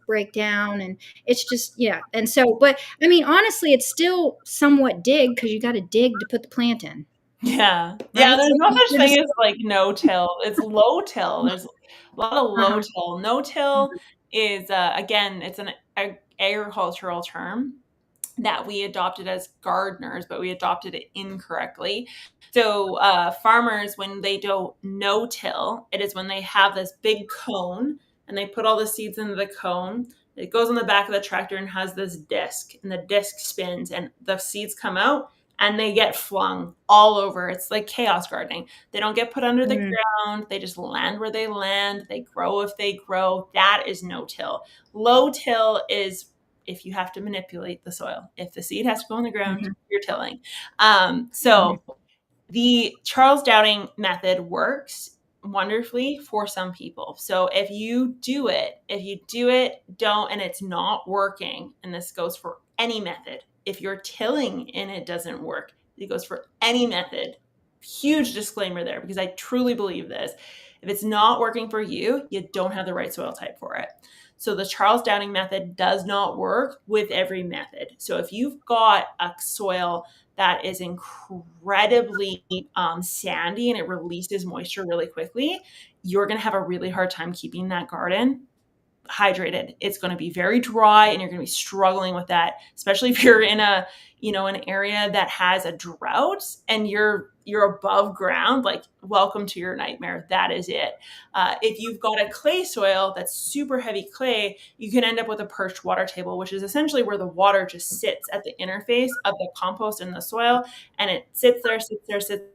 break down, and it's just, And so, but I mean, honestly, it's still somewhat dig because you got to dig to put the plant in. Yeah. Right? Yeah. There's no such thing as like no-till. It's low-till. There's a lot of low-till. No-till is, again, it's an agricultural term that we adopted as gardeners, but we adopted it incorrectly. So farmers, when they do no-till, it is when they have this big cone and they put all the seeds into the cone. It goes on the back of the tractor and has this disc, and the disc spins and the seeds come out and they get flung all over. It's like chaos gardening. They don't get put under the ground. They just land where they land. They grow if they grow. That is no-till. Low-till is if you have to manipulate the soil. If the seed has to go in the ground, you're tilling. So the Charles Dowding method works wonderfully for some people. So if you do it, don't, and it's not working, and this goes for any method. If you're tilling and it doesn't work, it goes for any method. Huge disclaimer there, because I truly believe this. If it's not working for you, you don't have the right soil type for it. So the Charles Downing method does not work with every method. So if you've got a soil that is incredibly sandy and it releases moisture really quickly, you're going to have a really hard time keeping that garden hydrated. It's going to be very dry and you're going to be struggling with that, especially if you're in a, an area that has a drought and you're above ground. Like, welcome to your nightmare. That is it. If you've got a clay soil that's super heavy clay, you can end up with a perched water table, which is essentially where the water just sits at the interface of the compost and the soil, and it sits there,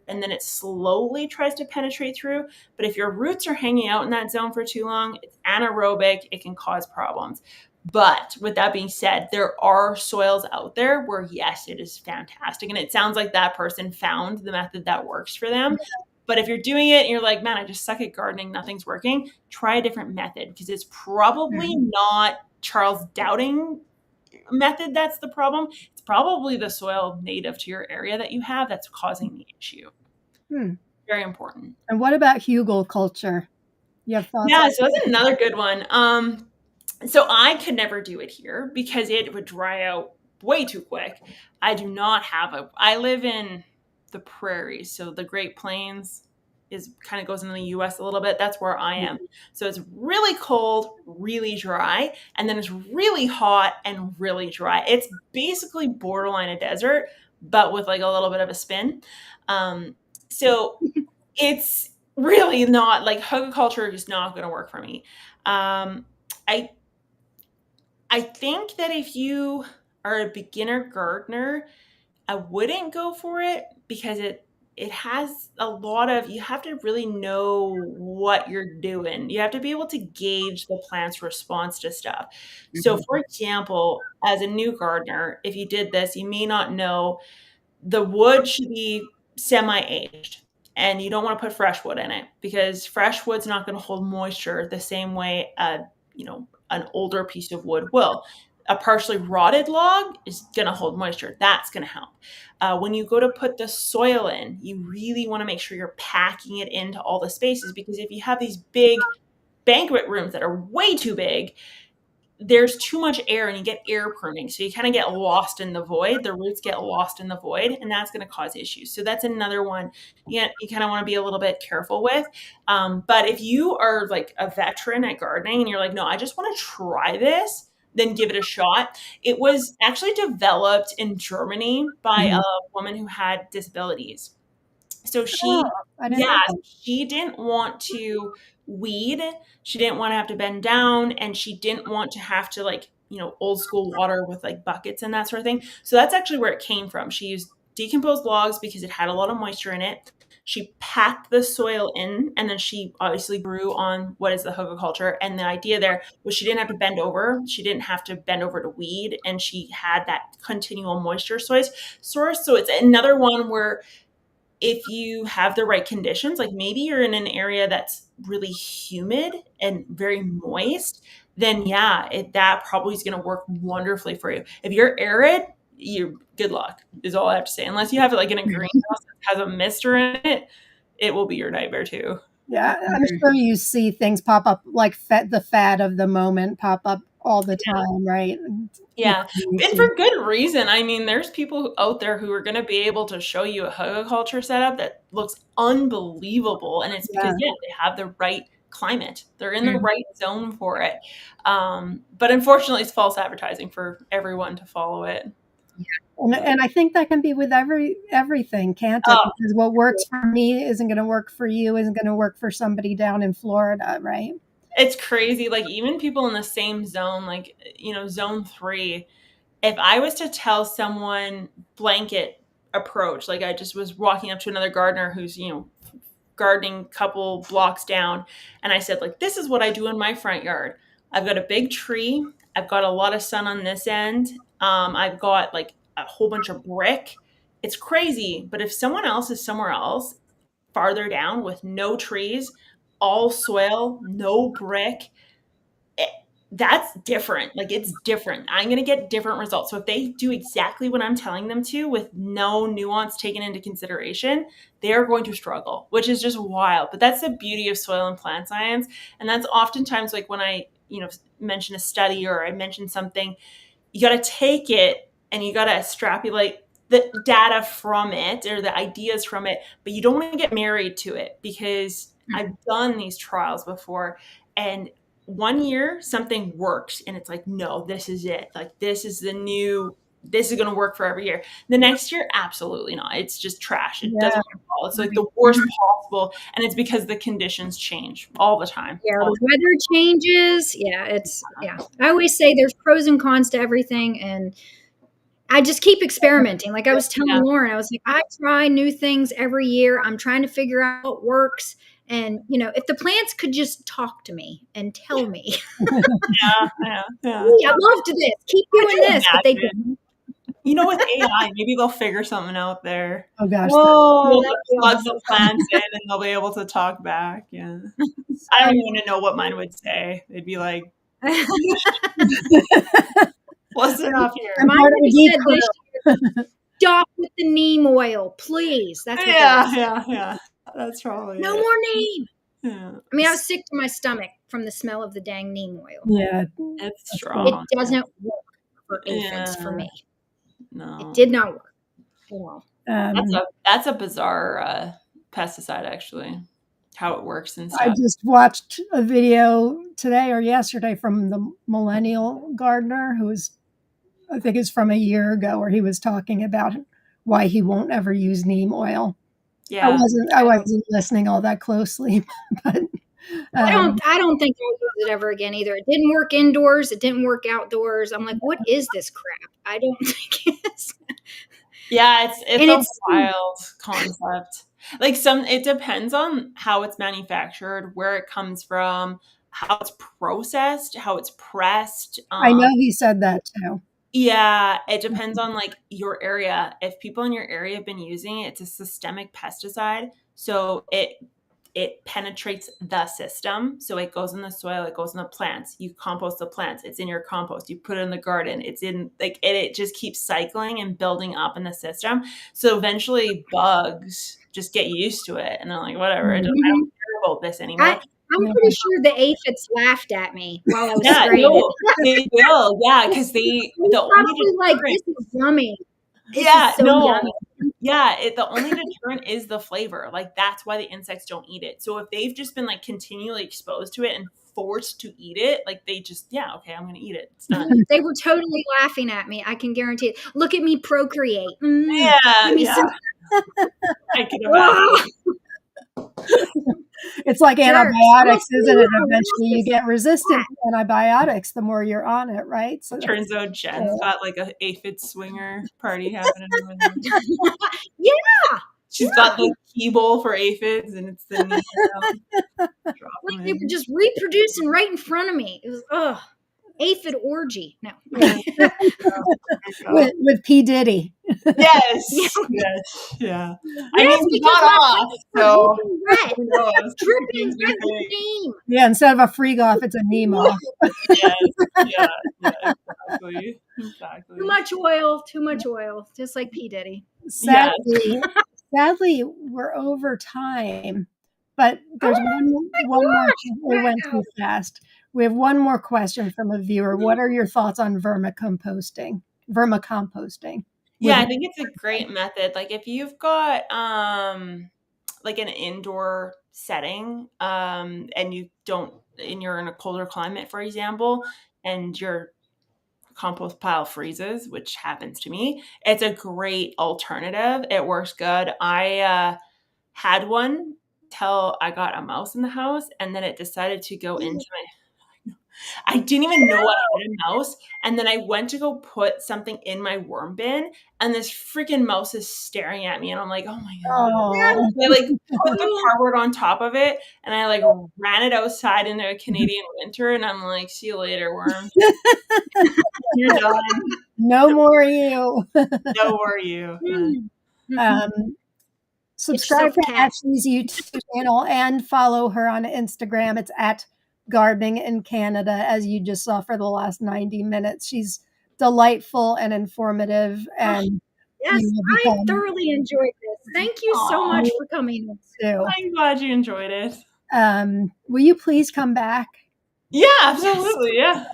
and then it slowly tries to penetrate through. But if your roots are hanging out in that zone for too long, it's anaerobic, it can cause problems. But with that being said, there are soils out there where, yes, it is fantastic. And it sounds like that person found the method that works for them. But if you're doing it and you're like, man, I just suck at gardening, nothing's working, try a different method, because it's probably not Charles Downing method that's the problem. It's probably the soil native to your area that you have that's causing the issue. Very important. And what about hugelkultur? You have thoughts? Yeah, so that's another good one. So I could never do it here because it would dry out way too quick. I live in the prairies, so the Great Plains kind of goes into the US a little bit. That's where I am. So it's really cold, really dry, and then it's really hot and really dry. It's basically borderline a desert, but with like a little bit of a spin. So it's really not, like, hugelkultur is not going to work for me. I think that if you are a beginner gardener, I wouldn't go for it, because it has a lot of, you have to really know what you're doing. You have to be able to gauge the plant's response to stuff. So for example, as a new gardener, if you did this, you may not know the wood should be semi-aged, and you don't want to put fresh wood in it, because fresh wood's not going to hold moisture the same way an older piece of wood will. A partially rotted log is going to hold moisture. That's going to help. When you go to put the soil in, you really want to make sure you're packing it into all the spaces, because if you have these big banquet rooms that are way too big, there's too much air and you get air pruning. So you kind of get lost in the void. The roots get lost in the void, and that's going to cause issues. So that's another one you kind of want to be a little bit careful with. But if you are like a veteran at gardening and you're like, no, I just want to try this, then give it a shot. It was actually developed in Germany by a woman who had disabilities. So she didn't want to weed. She didn't want to have to bend down, and she didn't want to have to, like, old school water with like buckets and that sort of thing. So that's actually where it came from. She used decomposed logs because it had a lot of moisture in it. She packed the soil in, and then she obviously grew on what is the hugelkultur. And the idea there was she didn't have to bend over. She didn't have to bend over to weed, and she had that continual moisture source. So it's another one where, if you have the right conditions, like maybe you're in an area that's really humid and very moist, then that probably is going to work wonderfully for you. If you're arid, good luck is all I have to say. Unless you have like in a greenhouse that has a mister in it, it will be your nightmare too. Yeah, I'm sure you see things pop up, like the fad of the moment pop up all the time, right? Yeah, and for good reason. I mean, there's people out there who are going to be able to show you a hugelkultur setup that looks unbelievable, and it's because they have the right climate. They're in the right zone for it. But unfortunately, it's false advertising for everyone to follow it. And I think that can be with everything, can't it? Because what works for me isn't going to work for you, isn't going to work for somebody down in Florida, right? It's crazy. Like, even people in the same zone, like, zone 3, if I was to tell someone blanket approach, like I just was walking up to another gardener who's, gardening a couple blocks down, and I said, like, this is what I do in my front yard. I've got a big tree. I've got a lot of sun on this end. I've got like a whole bunch of brick. It's crazy. But if someone else is somewhere else farther down with no trees, all soil, no brick, that's different. Like, it's different. I'm going to get different results. So if they do exactly what I'm telling them to with no nuance taken into consideration, they're going to struggle, which is just wild. But that's the beauty of soil and plant science. And that's oftentimes like when I, mention a study or I mention something, you got to take it and you got to extrapolate the data from it or the ideas from it, but you don't want to get married to it, because I've done these trials before, and 1 year something works and it's like, no, this is it. Like, this is going to work for every year. The next year, absolutely not. It's just trash. It doesn't work at all. It's like the worst possible. And it's because the conditions change all the time. Yeah, the weather changes. Yeah, I always say there's pros and cons to everything, and I just keep experimenting. Like I was telling Lauren, I was like, I try new things every year. I'm trying to figure out what works. And, if the plants could just talk to me and tell me, Yeah. I love to this, keep doing this, but they don't. With AI, maybe they'll figure something out there. Oh gosh. We'll plug some plants in and they'll be able to talk back. Yeah. I don't even know what mine would say. They'd be like, what's enough here? Mine would have said this year, stop with the neem oil, please. That's what yeah. That's probably no more neem. Yeah. I mean, I was sick to my stomach from the smell of the dang neem oil. Yeah. It's strong. It doesn't work for aphids for me. No. It did not work at all. That's a bizarre pesticide, actually, how it works and stuff. I just watched a video today or yesterday from the millennial gardener I think it's from a year ago, where he was talking about why he won't ever use neem oil. Yeah. I wasn't listening all that closely, but I don't think I'll use it ever again either. It didn't work indoors. It didn't work outdoors. I'm like, what is this crap? I don't think it's. Yeah, it's a wild concept. Like it depends on how it's manufactured, where it comes from, how it's processed, how it's pressed. I know he said that too. Yeah, it depends on like your area. If people in your area have been using it, it's a systemic pesticide. So it penetrates the system. So it goes in the soil, it goes in the plants. You compost the plants, it's in your compost. You put it in the garden, it's in like it just keeps cycling and building up in the system. So eventually bugs just get used to it and they're like, whatever, I don't care about this anymore. I'm pretty sure the aphids laughed at me while I was spraying it. They will, yeah, because the only like, this is yummy. This is so yummy. Yeah, the only deterrent is the flavor. Like, that's why the insects don't eat it. So if they've just been like continually exposed to it and forced to eat it, like they just, okay, I'm gonna eat it. It's done. They were totally laughing at me. I can guarantee it. Look at me procreate. Yeah. I can imagine. It's like antibiotics, isn't it? Eventually you get resistant to antibiotics the more you're on it, right? So turns out Jen's got like an aphid swinger party happening over there. Yeah. She's got the key bowl for aphids and it's the like they were just reproducing right in front of me. It was aphid orgy. No. with P. Diddy. Yes. Yeah. I mean, he's not off, so dripping red with neem. Yeah, instead of a freak off, it's a neem off. Yes. Yeah, exactly. Too much oil, just like P. Diddy. Sadly, we're over time, but there's one more. We went too fast. We have one more question from a viewer. What are your thoughts on vermicomposting? Yeah, I think it's a great method. Like if you've got like an indoor setting and you're in a colder climate, for example, and your compost pile freezes, which happens to me, it's a great alternative. It works good. I had one till I got a mouse in the house, and then it decided to go into my I didn't even know I had a mouse. And then I went to go put something in my worm bin, and this freaking mouse is staring at me. And I'm like, oh my God. I like put the cardboard on top of it, and I like ran it outside into a Canadian winter. And I'm like, see you later, worm. You're done. No more you. No more you. Subscribe to cat. Ashley's YouTube channel and follow her on Instagram. It's at Gardening in Canada, as you just saw for the last 90 minutes. She's delightful and informative, and Yes, you will I become thoroughly enjoyed this. Thank you so Aw. much for coming. too. I'm glad you enjoyed it. Will you please come back? Yeah, absolutely. Yeah.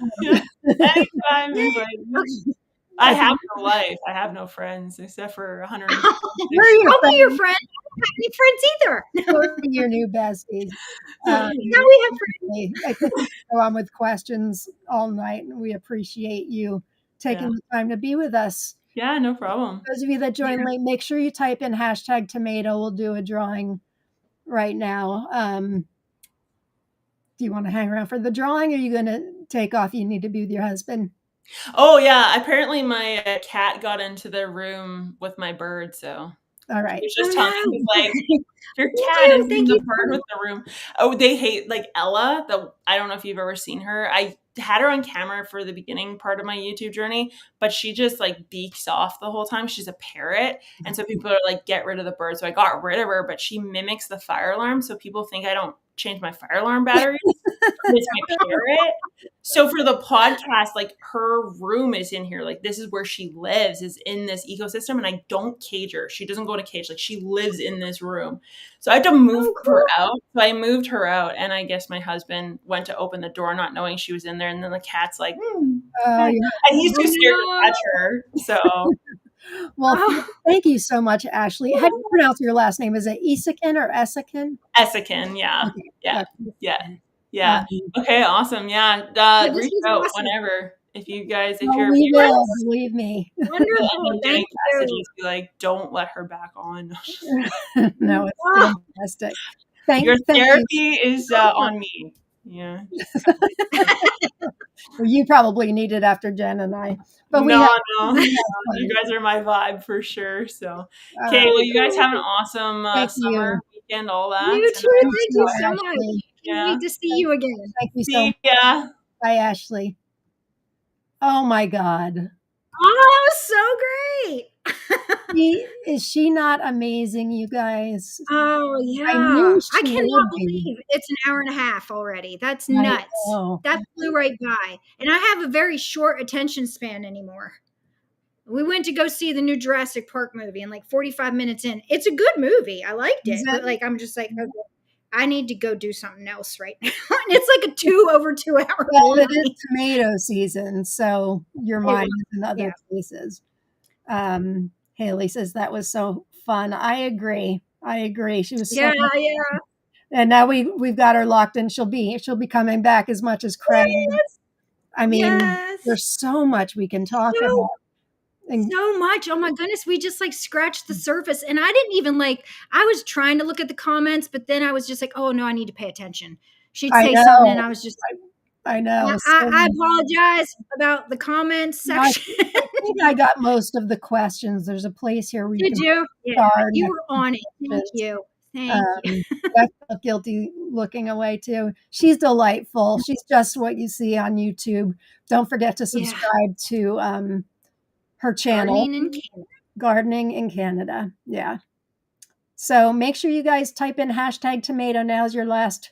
Anytime. Yay. Invite me. I have no life. I have no friends except for 100. We're your I'll be your friends. friend. I don't have any friends either. We're your new besties. Now we have friends. I could go on with questions all night, and we appreciate you taking the time to be with us. Yeah, no problem. Those of you that join late, make sure you type in #tomato. We'll do a drawing right now. Do you want to hang around for the drawing, or are you going to take off? You need to be with your husband. Oh, yeah. Apparently my cat got into the room with my bird, so. All right. He was just telling me, like, your Me cat too, is in thank the you. bird with the room. Oh, they hate, like, Ella. I don't know if you've ever seen her. I had her on camera for the beginning part of my YouTube journey, but she just, like, beaks off the whole time. She's a parrot, and so people are like, get rid of the bird. So I got rid of her, but she mimics the fire alarm, so people think I don't change my fire alarm batteries. It's my parrot. So for the podcast, like, her room is in here. Like, this is where she lives, is in this ecosystem, and I don't cage her. She doesn't go in a cage. Like, she lives in this room. So I had to move her out. So I moved her out, and I guess my husband went to open the door not knowing she was in there, and then the cat's like, Yeah. and he's too scared to touch her. So Well, thank you so much, Ashley. How do you pronounce your last name? Is it Esakin or Esakin? Esakin, yeah. Okay. Yeah. Okay, awesome. Yeah. This Reach was out awesome. whenever. If you guys, if Oh, you're we viewers, will, believe me. Wonderful. getting Thank you. messages, be like, don't let her back on. No, it's fantastic. Thank Your you. therapy is on me. Yeah. Well, you probably need it after Jen and I. But No. You guys are my vibe for sure. So, okay. Well, you guys have an awesome summer weekend, all that. You too. Thank you so much. Yeah. Can't wait to see you again. Thank you so much. Yeah. Bye, Ashley. Oh my God. Oh, so great. Is she not amazing, you guys? Oh, yeah. I cannot believe it's an hour and a half already. That's nuts. That flew right by. And I have a very short attention span anymore. We went to go see the new Jurassic Park movie, and like 45 minutes in, it's a good movie. I liked it. But like, I'm just like, okay, I need to go do something else right now. And it's like a over 2 hour Well, movie. it is tomato season, so your mind is in other places. Haley says that was so fun. I agree. She was so fun. And now we've got her locked in. She'll be coming back as much as Craig. Yes. I mean, there's so much we can talk about. So much. Oh my goodness. We just like scratched the surface. And I didn't even I was trying to look at the comments, but then I was just like, oh no, I need to pay attention. She'd say something and I was just like, I know. I apologize about the comments section. I think I got most of the questions. There's a place here where you Did can you? Yeah, you were on it. Thank you. Thank you. I felt guilty looking away too. She's delightful. She's just what you see on YouTube. Don't forget to subscribe to her channel, Gardening in Canada. Yeah. So make sure you guys type in #tomato. Now's your last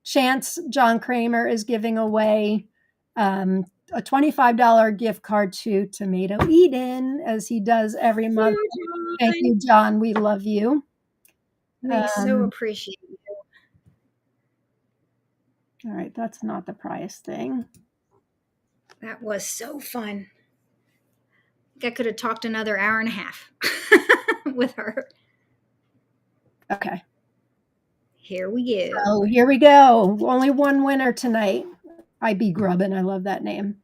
chance. John Kramer is giving away a $25 gift card to Tomato Eden, as he does every month. Thank you, John. We love you. We so appreciate you. All right, that's not the prize thing. That was so fun. I could have talked another hour and a half with her. Okay. Here we go. Oh, here we go. Only one winner tonight. I be grubbin'. I love that name.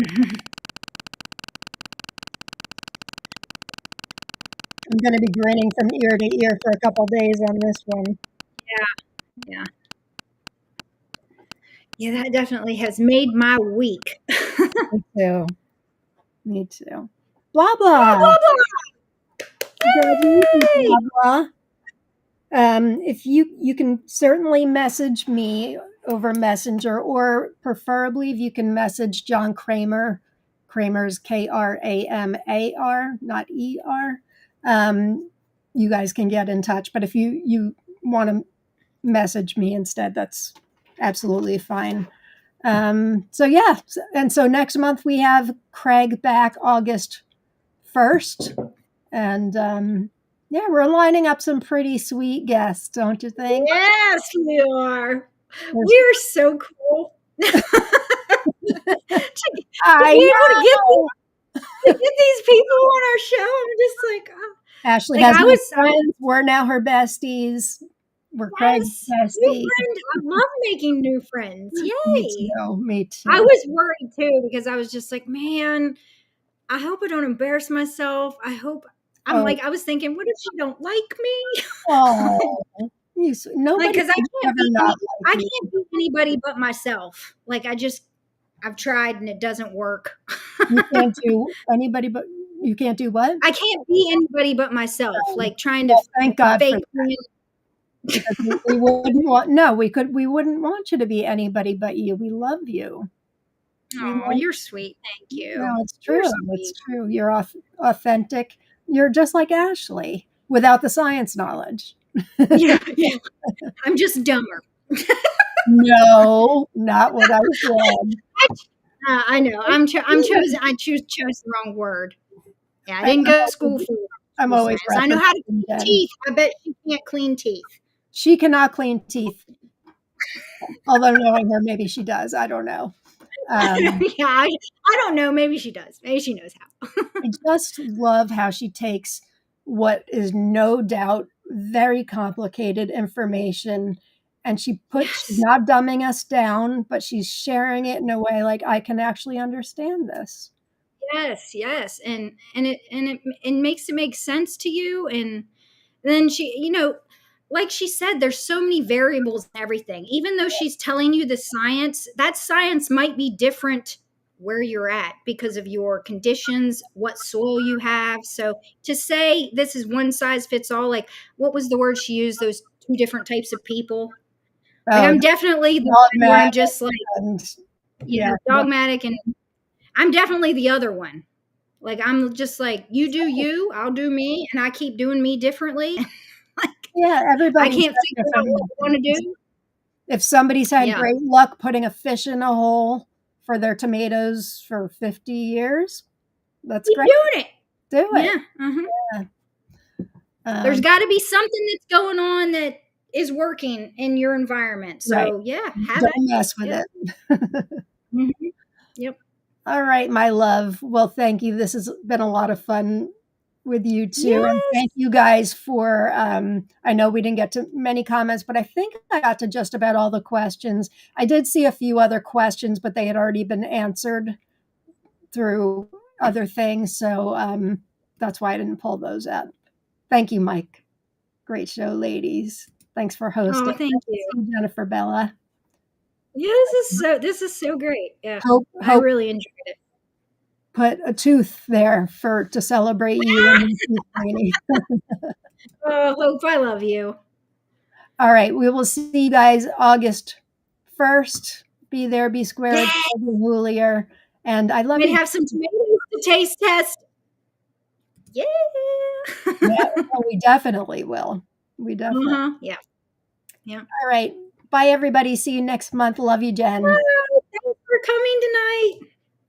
I'm going to be grinning from ear to ear for a couple days on this one. Yeah. Yeah, that definitely has made my week. Me too. Blah, blah. Blah, Blah, blah. If you can certainly message me over Messenger, or preferably if you can message John Kramer. Kramer's Kramar, not ER. you guys can get in touch. But if you want to message me instead, that's absolutely fine. So yeah, and so next month we have Craig back August 1st, and yeah, we're lining up some pretty sweet guests, don't you think? Yes, we are. We're so cool. to I be able to know. get these people on our show, I'm just like, oh. Ashley Like, has I new was friends. We're now her besties. We're Craig's yes, new bestie. friends. I love making new friends. Me Yay! too. Me too. I was worried too because I was just like, man, I hope I don't embarrass myself. I'm like, I was thinking, what if she don't like me? Oh, Like, nobody because can ever not I like you. can't be anybody but myself. Like, I've tried and it doesn't work. You can't do anybody but you can't do what? I can't be anybody but myself. Like trying to Well, thank God for fake that. being. Because we wouldn't want you to be anybody but you. We love you. Oh, you're sweet. Thank you. No, it's You're true. It's true. You're authentic. You're just like Ashley without the science knowledge. Yeah. I'm just dumber. No, not what I said. I know. I chose the wrong word. Yeah, I didn't go to school for I'm always science. I know how to clean Jen. teeth. I bet she can't clean teeth. She cannot clean teeth. Although knowing her, maybe she does. I don't know. Yeah, I don't know. Maybe she does. Maybe she knows how. I just love how she takes what is no doubt very complicated information and she's not dumbing us down, but she's sharing it in a way like I can actually understand this. Yes, and it makes it make sense to you, and then she, like she said, there's so many variables in everything. Even though she's telling you the science, that science might be different where you're at because of your conditions, what soil you have. So to say this is one size fits all, like what was the word she used? Those two different types of people. Like I'm definitely the one where I'm just like, dogmatic, and I'm definitely the other one. Like I'm just like, you do you, I'll do me, and I keep doing me differently. Like, everybody. I can't figure out what I want to do. If somebody's had great luck putting a fish in a hole for their tomatoes for 50 years, that's keep great. Doing it. Do it. Yeah. Uh-huh. Yeah. There's got to be something that's going on that is working in your environment. So don't mess with it. Mm-hmm. Yep. All right, my love. Well, thank you. This has been a lot of fun with you too. Yes. And thank you guys for, I know we didn't get to many comments, but I think I got to just about all the questions. I did see a few other questions, but they had already been answered through other things. So that's why I didn't pull those up. Thank you, Mike. Great show, ladies. Thanks for hosting. Oh, thank you. Jennifer Bella. Yeah, this is so great. Yeah. I really enjoyed it. Put a tooth there to celebrate you. Oh, Hope, I love you. All right, we will see you guys August 1st. Be there, be square, be hoolier. And I love you. Have some tomatoes to taste test. Yeah. We definitely will. We definitely. Yeah. All right. Bye, everybody. See you next month. Love you, Jen. Thanks for coming tonight.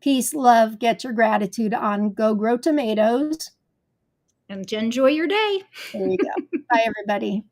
Peace, love. Get your gratitude on. Go grow tomatoes. And enjoy your day. There you go. Bye, everybody.